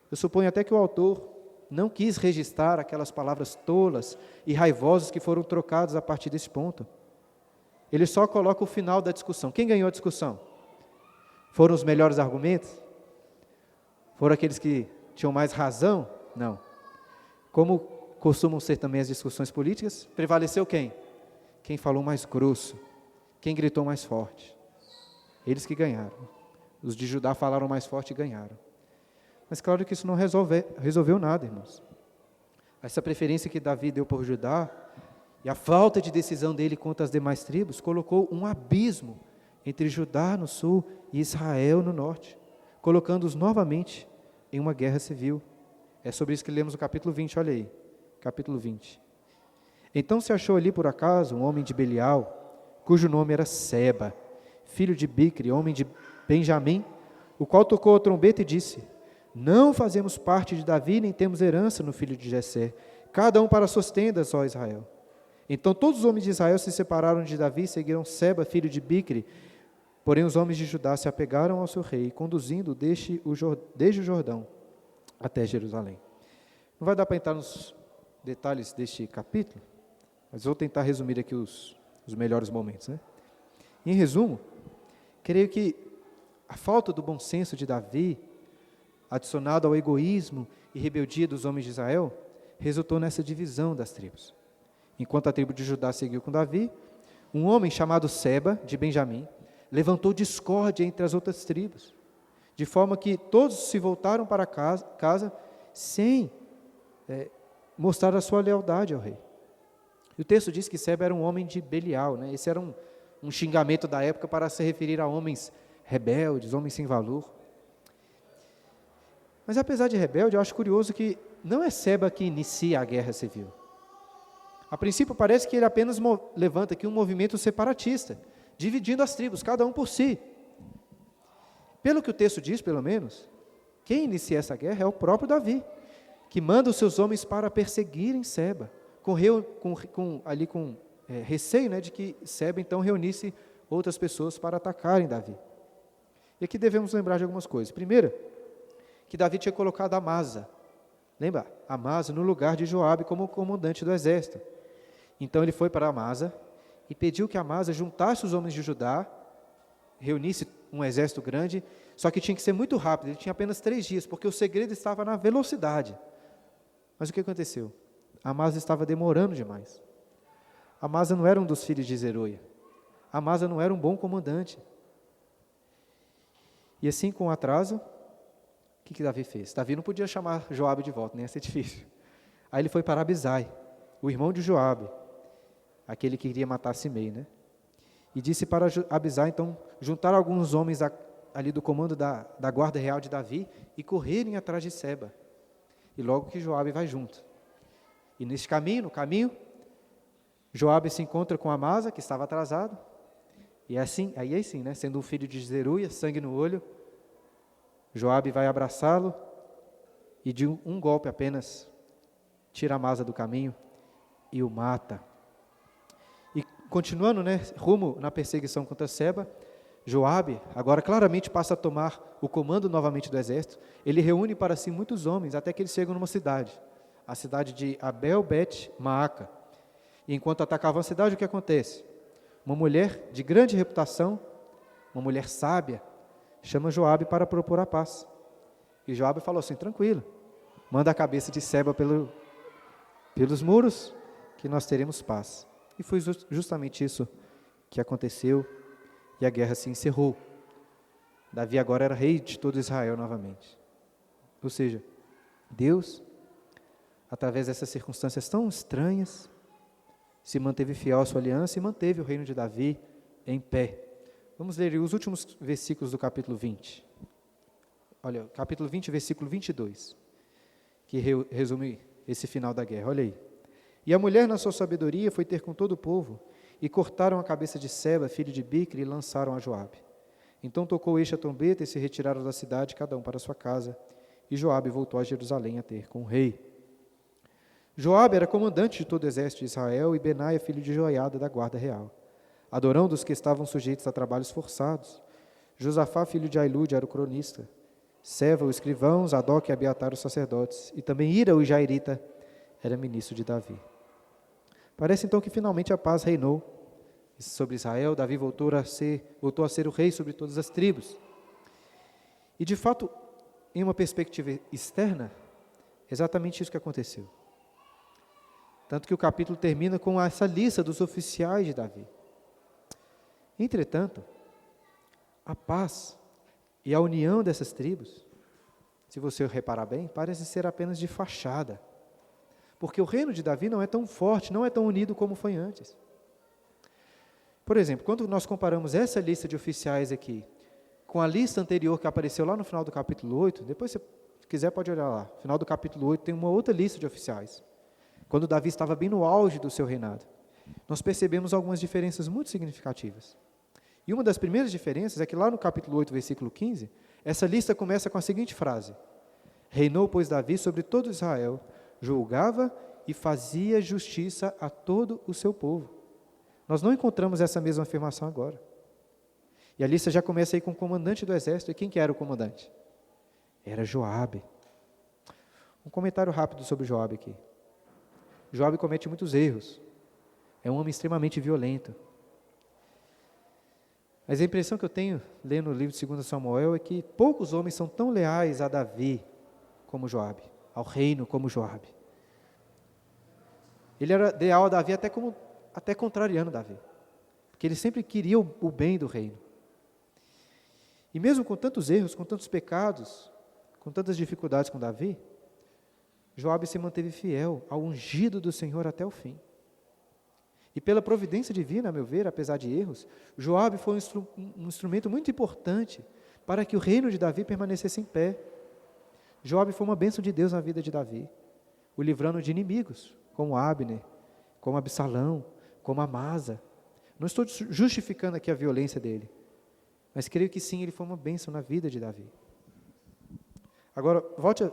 Eu suponho até que o autor não quis registrar aquelas palavras tolas e raivosas que foram trocadas a partir desse ponto. Ele só coloca o final da discussão. Quem ganhou a discussão? Foram os melhores argumentos? Foram aqueles que tinham mais razão? Não. Como costumam ser também as discussões políticas, prevaleceu quem? Quem falou mais grosso, quem gritou mais forte. Eles que ganharam. Os de Judá falaram mais forte e ganharam. Mas claro que isso não resolveu nada, irmãos. Essa preferência que Davi deu por Judá e a falta de decisão dele contra as demais tribos colocou um abismo entre Judá no sul e Israel no norte, colocando-os novamente em uma guerra civil. É sobre isso que lemos no capítulo 20, olha aí, capítulo 20. Então se achou ali por acaso um homem de Belial, cujo nome era Seba, filho de Bicri, homem de Benjamim, o qual tocou a trombeta e disse, não fazemos parte de Davi, nem temos herança no filho de Jessé, cada um para suas tendas, ó Israel. Então todos os homens de Israel se separaram de Davi e seguiram Seba, filho de Bicri, porém os homens de Judá se apegaram ao seu rei, conduzindo desde o Jordão até Jerusalém. Não vai dar para entrar nos detalhes deste capítulo, mas vou tentar resumir aqui os melhores momentos, né? Em resumo, creio que a falta do bom senso de Davi, adicionado ao egoísmo e rebeldia dos homens de Israel, resultou nessa divisão das tribos. Enquanto a tribo de Judá seguiu com Davi, um homem chamado Seba, de Benjamim, levantou discórdia entre as outras tribos, de forma que todos se voltaram para casa sem mostrar a sua lealdade ao rei. E o texto diz que Seba era um homem de Belial, né? Esse era um xingamento da época para se referir a homens rebeldes, homens sem valor. Mas apesar de rebelde, eu acho curioso que não é Seba que inicia a guerra civil. A princípio parece que ele apenas levanta aqui um movimento separatista, dividindo as tribos, cada um por si. Pelo que o texto diz, pelo menos, quem inicia essa guerra é o próprio Davi, que manda os seus homens para perseguirem Seba, com receio, né, de que Seba então reunisse outras pessoas para atacarem Davi. E aqui devemos lembrar de algumas coisas. Primeiro, que Davi tinha colocado Amasa, lembra? Amasa no lugar de Joabe como comandante do exército. Então ele foi para Amasa e pediu que Amasa juntasse os homens de Judá, reunisse um exército grande, só que tinha que ser muito rápido, ele tinha apenas 3 dias, porque o segredo estava na velocidade. Mas o que aconteceu? Amasa estava demorando demais. Amasa não era um dos filhos de Zeruia. Amasa não era um bom comandante. E assim, com o atraso, o que Davi fez? Davi não podia chamar Joabe de volta, nem ia ser difícil. Aí ele foi para Abisai, o irmão de Joabe, aquele que queria matar Simei, né? E disse para Abisai, então, juntar alguns homens ali do comando da guarda real de Davi e correrem atrás de Seba. E logo que Joabe vai junto. E nesse caminho, no caminho, Joabe se encontra com Amasa, que estava atrasado. E aí sim, né, sendo um filho de Zeruia, sangue no olho, Joabe vai abraçá-lo e de um golpe apenas tira Amasa do caminho e o mata. E continuando, né, rumo na perseguição contra Seba, Joabe agora claramente passa a tomar o comando novamente do exército. Ele reúne para si muitos homens até que eles chegam numa cidade, a cidade de Abel Bet Maaca. E enquanto atacavam a cidade, o que acontece? uma mulher de grande reputação, uma mulher sábia, chama Joabe para propor a paz. E Joabe falou assim: tranquilo, manda a cabeça de Seba pelos muros, que nós teremos paz. E foi justamente isso que aconteceu, e a guerra se encerrou. Davi agora era rei de todo Israel novamente. Ou seja, Deus, através dessas circunstâncias tão estranhas, se manteve fiel à sua aliança e manteve o reino de Davi em pé. Vamos ler os últimos versículos do capítulo 20. Olha, capítulo 20, versículo 22, que resume esse final da guerra. Olha aí. E a mulher, na sua sabedoria, foi ter com todo o povo, e cortaram a cabeça de Seba, filho de Bicre, e lançaram a Joabe. Então tocou este a trombeta, e se retiraram da cidade, cada um para sua casa, e Joabe voltou a Jerusalém a ter com o rei. Joabe era comandante de todo o exército de Israel, e Benaia, filho de Joiada, da guarda real. Adorão dos que estavam sujeitos a trabalhos forçados. Josafá, filho de Ailude, era o cronista. Seva, o escrivão, Zadok e Abiatar, os sacerdotes. E também Ira, o jairita, era ministro de Davi. Parece então que finalmente a paz reinou sobre Israel. Davi voltou a ser o rei sobre todas as tribos. E de fato, em uma perspectiva externa, exatamente isso que aconteceu. Tanto que o capítulo termina com essa lista dos oficiais de Davi. Entretanto, a paz e a união dessas tribos, se você reparar bem, parece ser apenas de fachada. Porque o reino de Davi não é tão forte, não é tão unido como foi antes. Por exemplo, quando nós comparamos essa lista de oficiais aqui com a lista anterior que apareceu lá no final do capítulo 8, depois, se quiser, pode olhar lá. No final do capítulo 8 tem uma outra lista de oficiais. Quando Davi estava bem no auge do seu reinado, nós percebemos algumas diferenças muito significativas. E uma das primeiras diferenças é que lá no capítulo 8, versículo 15, essa lista começa com a seguinte frase: reinou, pois, Davi sobre todo Israel, julgava e fazia justiça a todo o seu povo. Nós não encontramos essa mesma afirmação agora. E a lista já começa aí com o comandante do exército. E quem que era o comandante? Era Joabe. Um comentário rápido sobre Joabe aqui. Joabe comete muitos erros. É um homem extremamente violento. Mas a impressão que eu tenho, lendo o livro de 2 Samuel, é que poucos homens são tão leais a Davi como Joabe, ao reino como Joabe. Ele era leal a Davi até contrariando Davi, porque ele sempre queria o bem do reino. E mesmo com tantos erros, com tantos pecados, com tantas dificuldades com Davi, Joabe se manteve fiel ao ungido do Senhor até o fim. E pela providência divina, a meu ver, apesar de erros, Joabe foi um instrumento muito importante para que o reino de Davi permanecesse em pé. Joabe foi uma bênção de Deus na vida de Davi, o livrando de inimigos, como Abner, como Absalão, como Amasa. Não estou justificando aqui a violência dele, mas creio que sim, ele foi uma bênção na vida de Davi. Agora, volte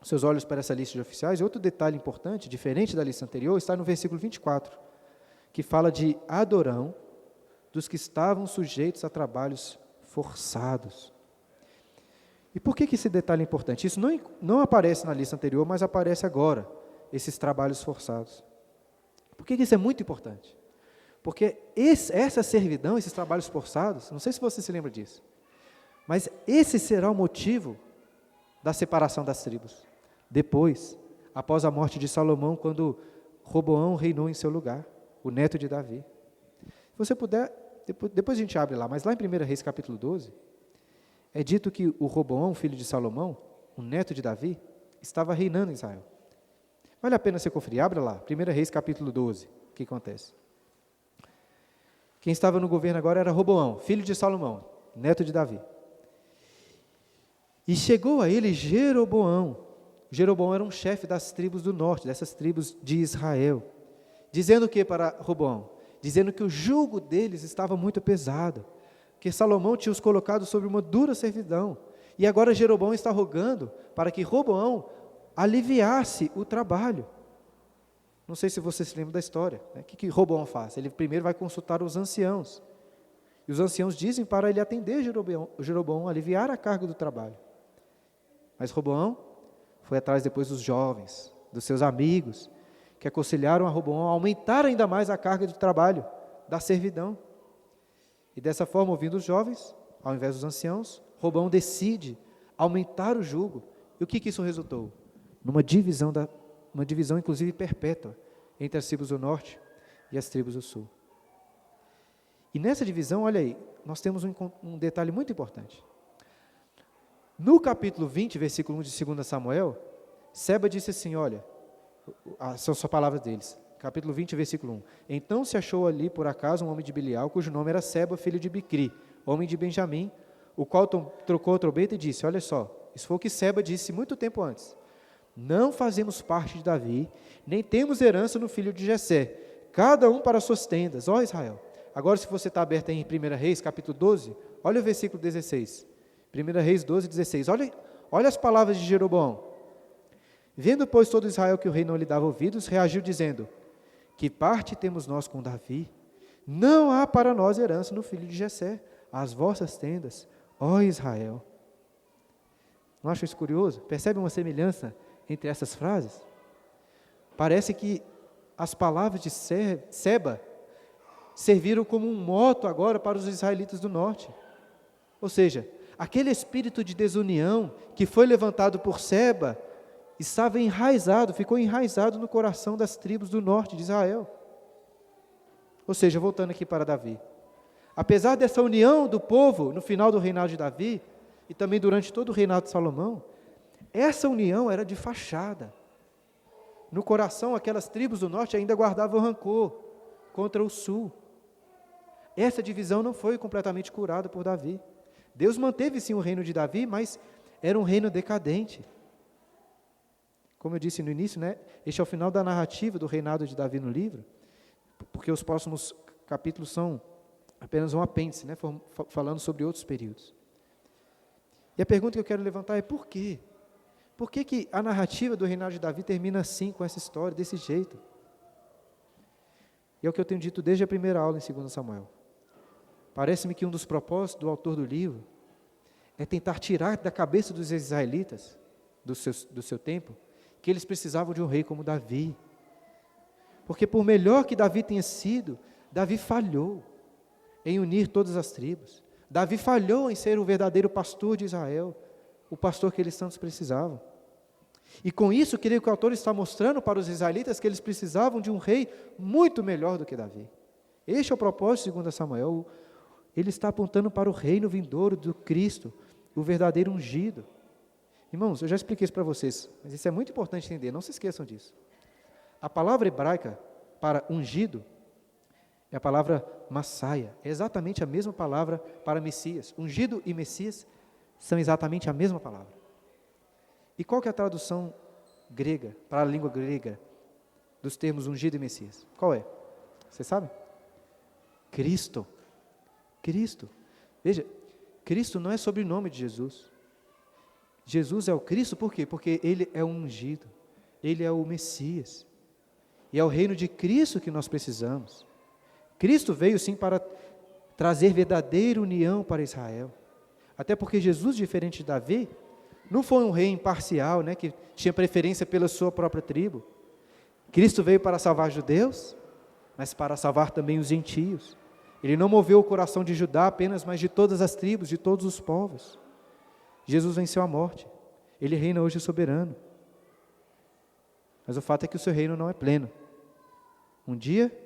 seus olhos para essa lista de oficiais. E outro detalhe importante, diferente da lista anterior, está no versículo 24, que fala de Adorão, dos que estavam sujeitos a trabalhos forçados. E por que esse detalhe é importante? Isso não aparece na lista anterior, mas aparece agora, esses trabalhos forçados. Por que isso é muito importante? Porque essa servidão, esses trabalhos forçados, não sei se você se lembra disso, mas esse será o motivo da separação das tribos. Depois, após a morte de Salomão, quando Roboão reinou em seu lugar, o neto de Davi. Se você puder, depois a gente abre lá, mas lá em 1 Reis capítulo 12, é dito que o Roboão, filho de Salomão, o neto de Davi, estava reinando em Israel. Vale a pena você conferir, abre lá, 1 Reis capítulo 12, o que acontece? Quem estava no governo agora era Roboão, filho de Salomão, neto de Davi. E chegou a ele Jeroboão. Jeroboão era um chefe das tribos do norte, dessas tribos de Israel. Dizendo o que para Roboão? Dizendo que o jugo deles estava muito pesado, que Salomão tinha os colocado sobre uma dura servidão. E agora Jeroboão está rogando para que Roboão aliviasse o trabalho. Não sei se você se lembra da história. Né? O que Roboão faz? Ele primeiro vai consultar os anciãos. E os anciãos dizem para ele atender Jeroboão, aliviar a carga do trabalho. Mas Roboão foi atrás depois dos jovens, dos seus amigos, que aconselharam a Roboão a aumentar ainda mais a carga de trabalho da servidão. E dessa forma, ouvindo os jovens, ao invés dos anciãos, Roboão decide aumentar o jugo. E o que isso resultou? Uma divisão inclusive perpétua, entre as tribos do norte e as tribos do sul. E nessa divisão, olha aí, nós temos um detalhe muito importante. No capítulo 20, versículo 1 de 2 Samuel, Seba disse assim, olha, são só palavras deles, capítulo 20, versículo 1. Então se achou ali, por acaso, um homem de Bilial, cujo nome era Seba, filho de Bicri, homem de Benjamim, o qual trocou a trombeta e disse, olha só, isso foi o que Seba disse muito tempo antes, não fazemos parte de Davi, nem temos herança no filho de Jessé, cada um para suas tendas, ó Israel. Agora, se você está aberto em 1 Reis, capítulo 12, olha o versículo 16. 1 Reis 12, 16. Olha as palavras de Jeroboão. Vendo, pois, todo Israel que o rei não lhe dava ouvidos, reagiu dizendo, que parte temos nós com Davi? Não há para nós herança no filho de Jessé, as vossas tendas, ó Israel. Não acha isso curioso? Percebe uma semelhança entre essas frases? Parece que as palavras de Seba serviram como um moto agora para os israelitas do norte. Ou seja, aquele espírito de desunião que foi levantado por Seba estava ficou enraizado no coração das tribos do norte de Israel. Ou seja, voltando aqui para Davi. Apesar dessa união do povo no final do reinado de Davi e também durante todo o reinado de Salomão, essa união era de fachada. No coração, aquelas tribos do norte ainda guardavam rancor contra o sul. Essa divisão não foi completamente curada por Davi. Deus manteve sim o reino de Davi, mas era um reino decadente. Como eu disse no início, né, este é o final da narrativa do reinado de Davi no livro, porque os próximos capítulos são apenas um apêndice, né, falando sobre outros períodos. E a pergunta que eu quero levantar é por quê? Por que a narrativa do reinado de Davi termina assim, com essa história, desse jeito? E é o que eu tenho dito desde a primeira aula em 2 Samuel. Parece-me que um dos propósitos do autor do livro é tentar tirar da cabeça dos israelitas, do seu tempo, que eles precisavam de um rei como Davi. Porque por melhor que Davi tenha sido, Davi falhou em unir todas as tribos. Davi falhou em ser o verdadeiro pastor de Israel, o pastor que eles tantos precisavam. E com isso, creio que o autor está mostrando para os israelitas que eles precisavam de um rei muito melhor do que Davi. Este é o propósito, segundo Samuel. Ele está apontando para o reino vindouro do Cristo, o verdadeiro ungido. Irmãos, eu já expliquei isso para vocês, mas isso é muito importante entender, não se esqueçam disso. A palavra hebraica para ungido é a palavra Massaia, é exatamente a mesma palavra para Messias. Ungido e Messias são exatamente a mesma palavra. E qual que é a tradução grega, para a língua grega, dos termos ungido e Messias? Qual é? Você sabe? Cristo. Cristo. Veja, Cristo não é sobrenome de Jesus. Jesus é o Cristo, por quê? Porque Ele é o ungido, Ele é o Messias. E é o reino de Cristo que nós precisamos. Cristo veio sim para trazer verdadeira união para Israel. Até porque Jesus, diferente de Davi, não foi um rei imparcial, né, que tinha preferência pela sua própria tribo. Cristo veio para salvar judeus, mas para salvar também os gentios. Ele não moveu o coração de Judá apenas, mas de todas as tribos, de todos os povos. Jesus venceu a morte. Ele reina hoje soberano. Mas o fato é que o seu reino não é pleno. Um dia,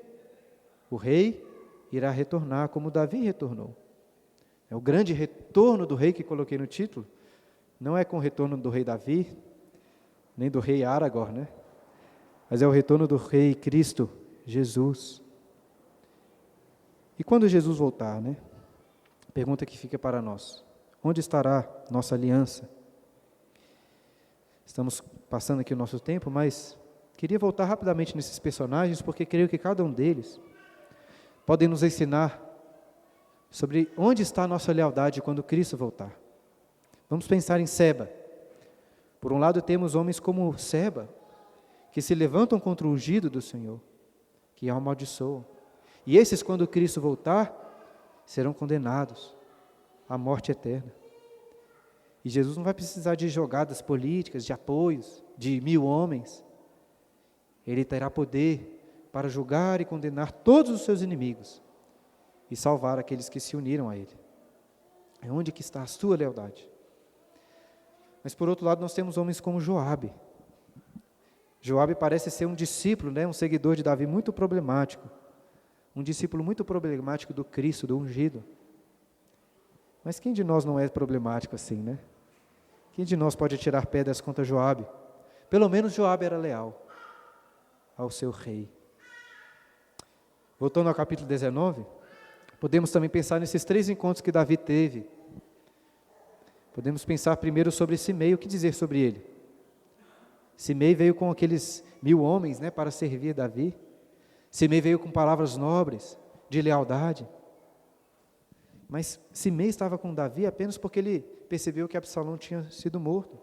o rei irá retornar como Davi retornou. É o grande retorno do rei que coloquei no título. Não é com o retorno do rei Davi, nem do rei Aragorn, né? Mas é o retorno do rei Cristo, Jesus. E quando Jesus voltar, né? A pergunta que fica para nós: onde estará nossa aliança? Estamos passando aqui o nosso tempo, mas queria voltar rapidamente nesses personagens, porque creio que cada um deles podem nos ensinar sobre onde está a nossa lealdade quando Cristo voltar. Vamos pensar em Seba. Por um lado temos homens como Seba, que se levantam contra o ungido do Senhor, que o amaldiçoam. E esses, quando Cristo voltar, serão condenados à morte eterna. E Jesus não vai precisar de jogadas políticas, de apoios, de 1000 homens. Ele terá poder para julgar e condenar todos os seus inimigos, e salvar aqueles que se uniram a Ele. É onde que está a sua lealdade. Mas por outro lado nós temos homens como Joabe. Joabe parece ser um discípulo, um seguidor de Davi muito problemático. Um discípulo muito problemático do Cristo, do ungido. Mas quem de nós não é problemático assim, né? Quem de nós pode tirar pedras contra Joabe? Pelo menos Joabe era leal ao seu rei. Voltando ao capítulo 19, podemos também pensar nesses 3 encontros que Davi teve. Podemos pensar primeiro sobre Simei, o que dizer sobre ele? Simei veio com aqueles 1000 homens, para servir Davi. Simei veio com palavras nobres, de lealdade. Mas Simei estava com Davi apenas porque ele percebeu que Absalão tinha sido morto.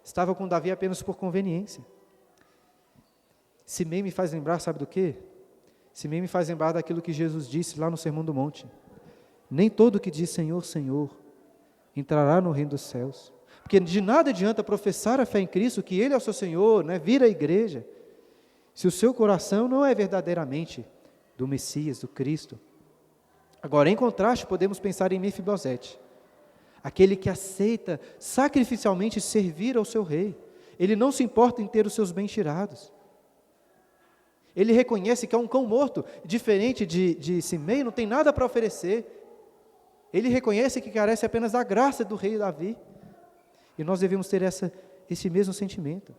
Estava com Davi apenas por conveniência. Simei me faz lembrar, sabe do quê? Simei me faz lembrar daquilo que Jesus disse lá no Sermão do Monte. Nem todo que diz Senhor, Senhor, entrará no reino dos céus. Porque de nada adianta professar a fé em Cristo, que Ele é o seu Senhor, vir à igreja, se o seu coração não é verdadeiramente do Messias, do Cristo. Agora, em contraste, podemos pensar em Mefibosete, aquele que aceita sacrificialmente servir ao seu rei. Ele não se importa em ter os seus bens tirados. Ele reconhece que é um cão morto, diferente de Simei, não tem nada para oferecer. Ele reconhece que carece apenas da graça do rei Davi. E nós devemos ter esse mesmo sentimento.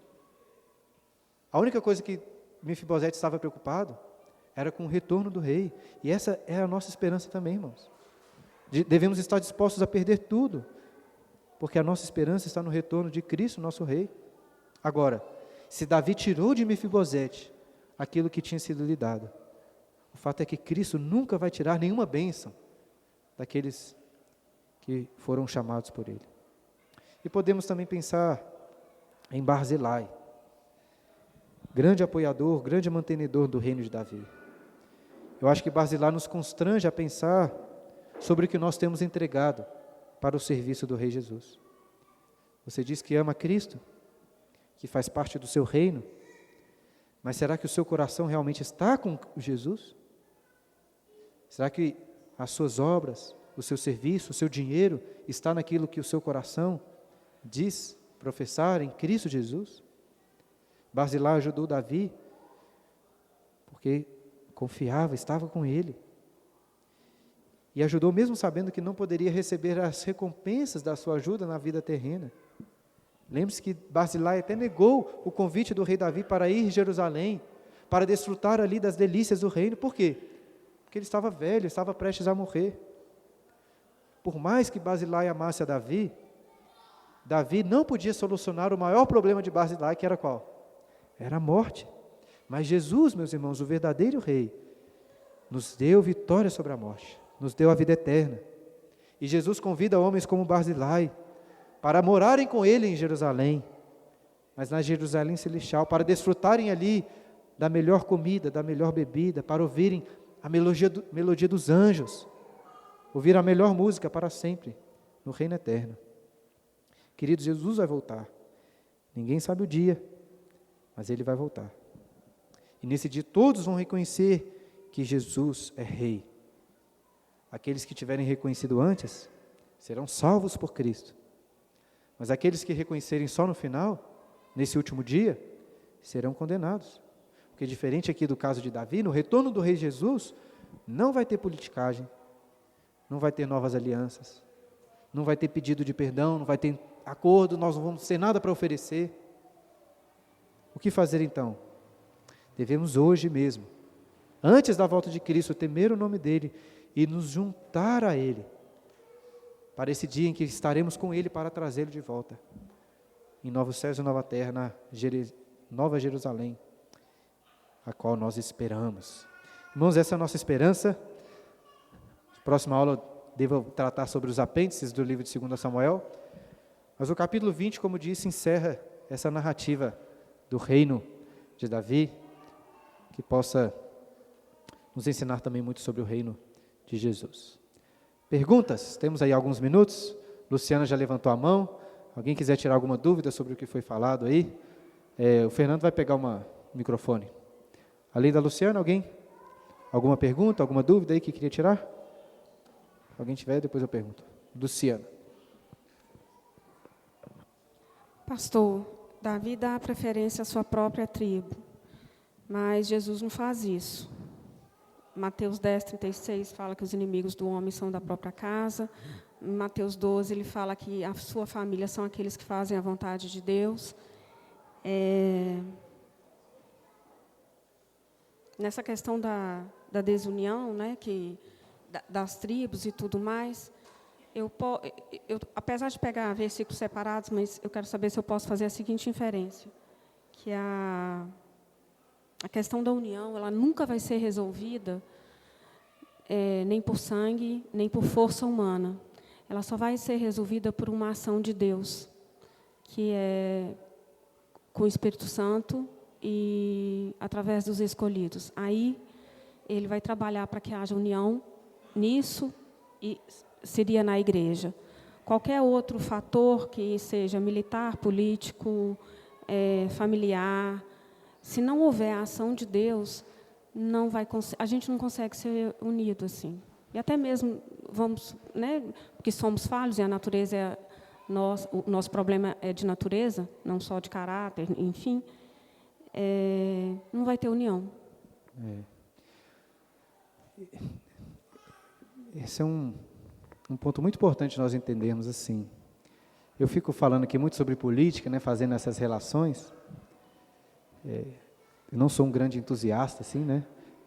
A única coisa que Mefibosete estava preocupado era com o retorno do rei. E essa é a nossa esperança também, irmãos. Devemos estar dispostos a perder tudo, porque a nossa esperança está no retorno de Cristo, nosso rei. Agora, se Davi tirou de Mefibosete aquilo que tinha sido lhe dado, o fato é que Cristo nunca vai tirar nenhuma bênção daqueles que foram chamados por Ele. E podemos também pensar em Barzilai, grande apoiador, grande mantenedor do reino de Davi. Eu acho que Barzilai nos constrange a pensar sobre o que nós temos entregado para o serviço do Rei Jesus. Você diz que ama Cristo, que faz parte do seu reino, mas será que o seu coração realmente está com Jesus? Será que as suas obras, o seu serviço, o seu dinheiro está naquilo que o seu coração diz professar em Cristo Jesus? Barzilai ajudou Davi porque confiava, estava com ele. E ajudou mesmo sabendo que não poderia receber as recompensas da sua ajuda na vida terrena. Lembre-se que Barzilai até negou o convite do rei Davi para ir a Jerusalém, para desfrutar ali das delícias do reino. Por quê? Porque ele estava velho, estava prestes a morrer. Por mais que Barzilai amasse a Davi, Davi não podia solucionar o maior problema de Barzilai, que era qual? Era a morte. Mas Jesus, meus irmãos, o verdadeiro rei, nos deu vitória sobre a morte, nos deu a vida eterna. E Jesus convida homens como Barzilai para morarem com ele em Jerusalém, mas na Jerusalém celestial, para desfrutarem ali da melhor comida, da melhor bebida, para ouvirem a melodia dos anjos, ouvir a melhor música para sempre, no reino eterno. Queridos, Jesus vai voltar. Ninguém sabe o dia, mas Ele vai voltar. E nesse dia todos vão reconhecer que Jesus é Rei. Aqueles que tiverem reconhecido antes, serão salvos por Cristo. Mas aqueles que reconhecerem só no final, nesse último dia, serão condenados. Porque diferente aqui do caso de Davi, no retorno do Rei Jesus, não vai ter politicagem, não vai ter novas alianças, não vai ter pedido de perdão, não vai ter acordo, nós não vamos ter nada para oferecer. O que fazer então? Devemos hoje mesmo, antes da volta de Cristo, temer o nome dEle e nos juntar a Ele, para esse dia em que estaremos com Ele para trazê-lo de volta, em novos céus e nova terra, na Nova Jerusalém, a qual nós esperamos. Irmãos, essa é a nossa esperança. Na próxima aula devo tratar sobre os apêndices do livro de 2 Samuel, mas o capítulo 20, como disse, encerra essa narrativa do reino de Davi, que possa nos ensinar também muito sobre o reino de Jesus. Perguntas? Temos aí alguns minutos. Luciana já levantou a mão. Alguém quiser tirar alguma dúvida sobre o que foi falado aí? O Fernando vai pegar o microfone. Além da Luciana, alguém? Alguma pergunta, alguma dúvida aí que queria tirar? Alguém tiver, depois eu pergunto. Luciana. Pastor, Davi dá preferência à sua própria tribo, mas Jesus não faz isso. Mateus 10:36 fala que os inimigos do homem são da própria casa. Em Mateus 12, ele fala que a sua família são aqueles que fazem a vontade de Deus. Nessa questão da desunião, né, das tribos e tudo mais, eu, apesar de pegar versículos separados, mas eu quero saber se eu posso fazer a seguinte inferência, que a questão da união, ela nunca vai ser resolvida nem por sangue, nem por força humana. Ela só vai ser resolvida por uma ação de Deus, que é com o Espírito Santo e através dos escolhidos. Aí, ele vai trabalhar para que haja união nisso, e seria na igreja. Qualquer outro fator que seja militar, político, familiar, se não houver a ação de Deus, a gente não consegue ser unido assim. E até mesmo porque somos falhos e a natureza o nosso problema é de natureza, não só de caráter, enfim, não vai ter união. Esse é um ponto muito importante nós entendermos assim. Eu fico falando aqui muito sobre política, né, fazendo essas relações. Eu não sou um grande entusiasta assim, né,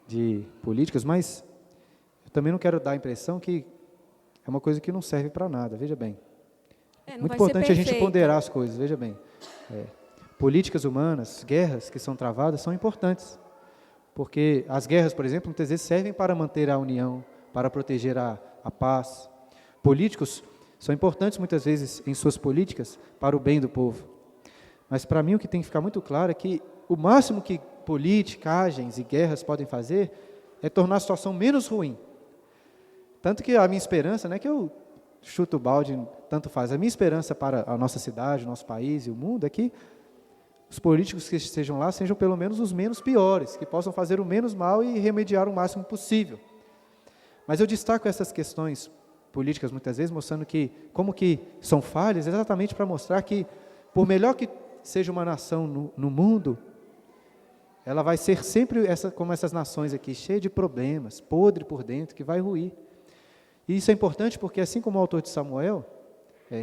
de políticas, mas eu também não quero dar a impressão que é uma coisa que não serve para nada. Veja bem. Muito importante a gente ponderar as coisas. Veja bem. Políticas humanas, guerras que são travadas são importantes. Porque as guerras, por exemplo, muitas vezes servem para manter a união, para proteger a paz. Políticos são importantes, muitas vezes, em suas políticas, para o bem do povo. Mas, para mim, o que tem que ficar muito claro é que o máximo que politicagens e guerras podem fazer é tornar a situação menos ruim. Tanto que a minha esperança, não é que eu chuto o balde, tanto faz, a minha esperança para a nossa cidade, o nosso país e o mundo é que os políticos que estejam lá sejam pelo menos os menos piores, que possam fazer o menos mal e remediar o máximo possível. Mas eu destaco essas questões políticas muitas vezes, mostrando que, como que são falhas, exatamente para mostrar que, por melhor que seja uma nação no mundo, ela vai ser sempre como essas nações aqui, cheia de problemas, podre por dentro, que vai ruir. E isso é importante porque, assim como o autor de Samuel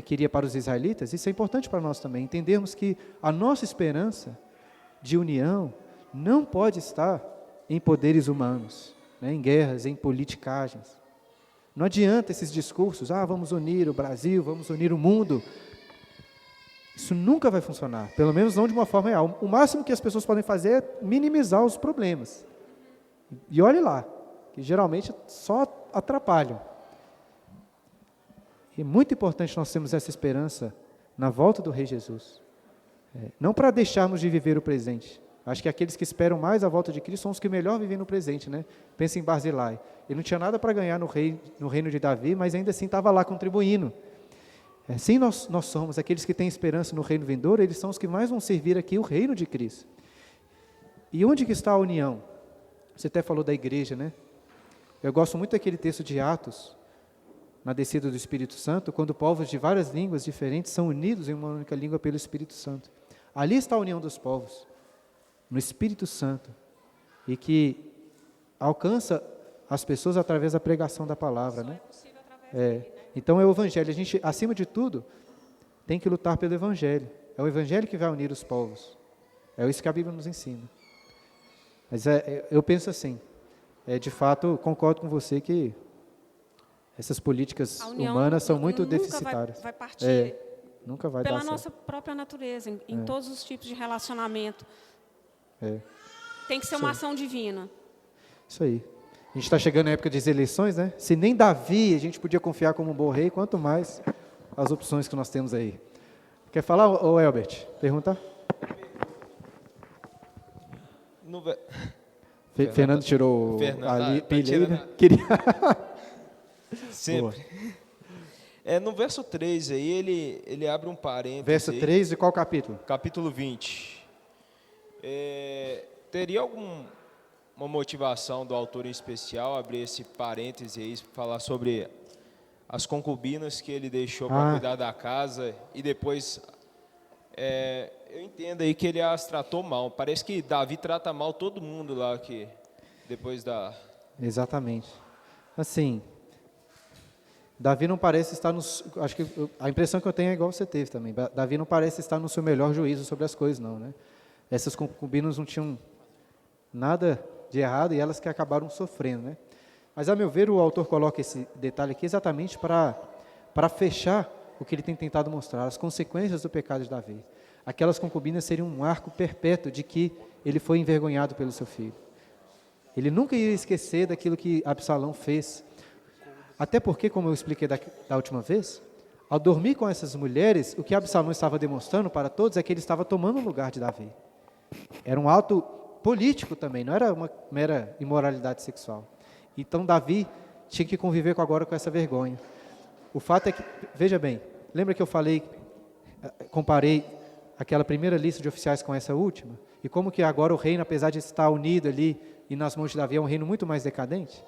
queria para os israelitas, isso é importante para nós também, entendermos que a nossa esperança de união não pode estar em poderes humanos, né, em guerras, em politicagens. Não adianta esses discursos, vamos unir o Brasil, vamos unir o mundo. Isso nunca vai funcionar, pelo menos não de uma forma real. O máximo que as pessoas podem fazer é minimizar os problemas. E olhe lá, que geralmente só atrapalham. E é muito importante nós termos essa esperança na volta do Rei Jesus. Não para deixarmos de viver o presente. Acho que aqueles que esperam mais a volta de Cristo são os que melhor vivem no presente, né? Pensa em Barzilai. Ele não tinha nada para ganhar no reino de Davi, mas ainda assim estava lá contribuindo. Assim nós somos aqueles que têm esperança no reino vindouro, eles são os que mais vão servir aqui o reino de Cristo. E onde que está a união? Você até falou da igreja, né? Eu gosto muito daquele texto de Atos, na descida do Espírito Santo, quando povos de várias línguas diferentes são unidos em uma única língua pelo Espírito Santo. Ali está a união dos povos, no Espírito Santo, e que alcança as pessoas através da pregação da palavra, né? Então é o Evangelho. A gente, acima de tudo, tem que lutar pelo Evangelho. É o Evangelho que vai unir os povos. É isso que a Bíblia nos ensina. Mas eu penso assim, de fato, concordo com você que essas políticas humanas são muito deficitárias. Vai partir nunca vai pela dar nossa certo. própria natureza, em todos os tipos de relacionamento. Tem que ser Isso uma aí. ação divina. Isso aí. A gente está chegando na época das eleições, né? Se nem Davi a gente podia confiar como um bom rei, quanto mais as opções que nós temos aí. Quer falar, ô Elbert? Perguntar? Fernando tirou ali, pilheira. Queria... Sempre. No verso 3 aí, ele abre um parênteses. Verso 3 de qual capítulo? Capítulo 20. Teria alguma motivação do autor em especial abrir esse parêntese aí, falar sobre as concubinas que ele deixou para cuidar da casa, e depois eu entendo aí que ele as tratou mal. Parece que Davi trata mal todo mundo lá, que depois da... Exatamente. Assim, Davi não parece estar acho que a impressão que eu tenho é igual você teve também. Davi não parece estar no seu melhor juízo sobre as coisas, não, né? Essas concubinas não tinham nada de errado e elas que acabaram sofrendo, né? Mas, a meu ver, o autor coloca esse detalhe aqui exatamente para fechar o que ele tem tentado mostrar, as consequências do pecado de Davi. Aquelas concubinas seriam um arco perpétuo de que ele foi envergonhado pelo seu filho. Ele nunca ia esquecer daquilo que Absalão fez. Até porque, como eu expliquei da última vez, ao dormir com essas mulheres, o que Absalão estava demonstrando para todos é que ele estava tomando o lugar de Davi. Era um ato político também, não era uma mera imoralidade sexual. Então, Davi tinha que conviver agora com essa vergonha. O fato é que, veja bem, lembra que eu comparei aquela primeira lista de oficiais com essa última? E como que agora o reino, apesar de estar unido ali e nas mãos de Davi, é um reino muito mais decadente?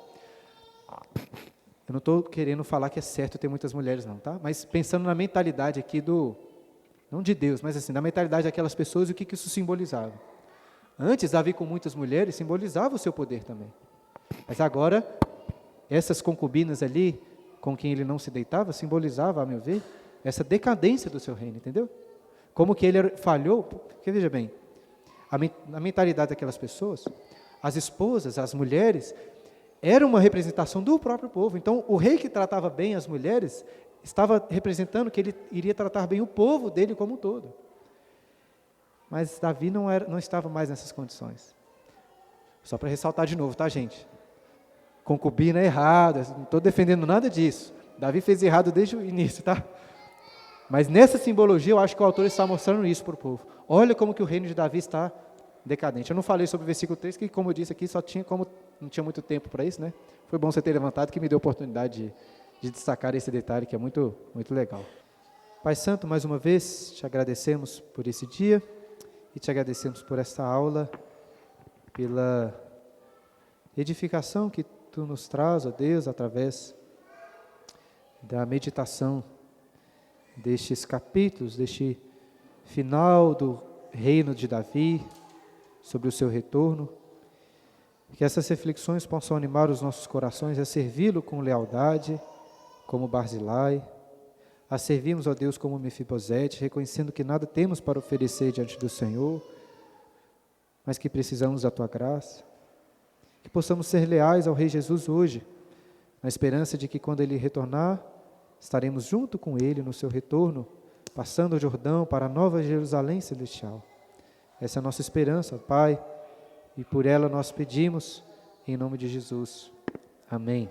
Eu não estou querendo falar que é certo ter muitas mulheres, não, tá? Mas pensando na mentalidade aqui não de Deus, mas assim, na mentalidade daquelas pessoas e o que isso simbolizava. Antes, Davi com muitas mulheres simbolizava o seu poder também. Mas agora, essas concubinas ali, com quem ele não se deitava, simbolizava, a meu ver, essa decadência do seu reino, entendeu? Como que ele falhou, porque veja bem, a mentalidade daquelas pessoas, as esposas, as mulheres, era uma representação do próprio povo. Então, o rei que tratava bem as mulheres, estava representando que ele iria tratar bem o povo dele como um todo. Mas Davi não estava mais nessas condições. Só para ressaltar de novo, tá, gente? Concubina é errada, não estou defendendo nada disso. Davi fez errado desde o início, tá? Mas nessa simbologia, eu acho que o autor está mostrando isso para o povo. Olha como que o reino de Davi está decadente. Eu não falei sobre o versículo 3, que como eu disse aqui, não tinha muito tempo para isso, né? Foi bom você ter levantado, que me deu a oportunidade de destacar esse detalhe, que é muito, muito legal. Pai Santo, mais uma vez, te agradecemos por esse dia e te agradecemos por esta aula, pela edificação que tu nos traz, ó Deus, através da meditação destes capítulos, deste final do reino de Davi, sobre o seu retorno. Que essas reflexões possam animar os nossos corações a servi-lo com lealdade, como Barzilai, a servirmos, ó Deus, como Mefibosete, reconhecendo que nada temos para oferecer diante do Senhor, mas que precisamos da Tua graça. Que possamos ser leais ao Rei Jesus hoje, na esperança de que quando Ele retornar, estaremos junto com Ele no seu retorno, passando o Jordão para a nova Jerusalém celestial. Essa é a nossa esperança, Pai, e por ela nós pedimos, em nome de Jesus. Amém.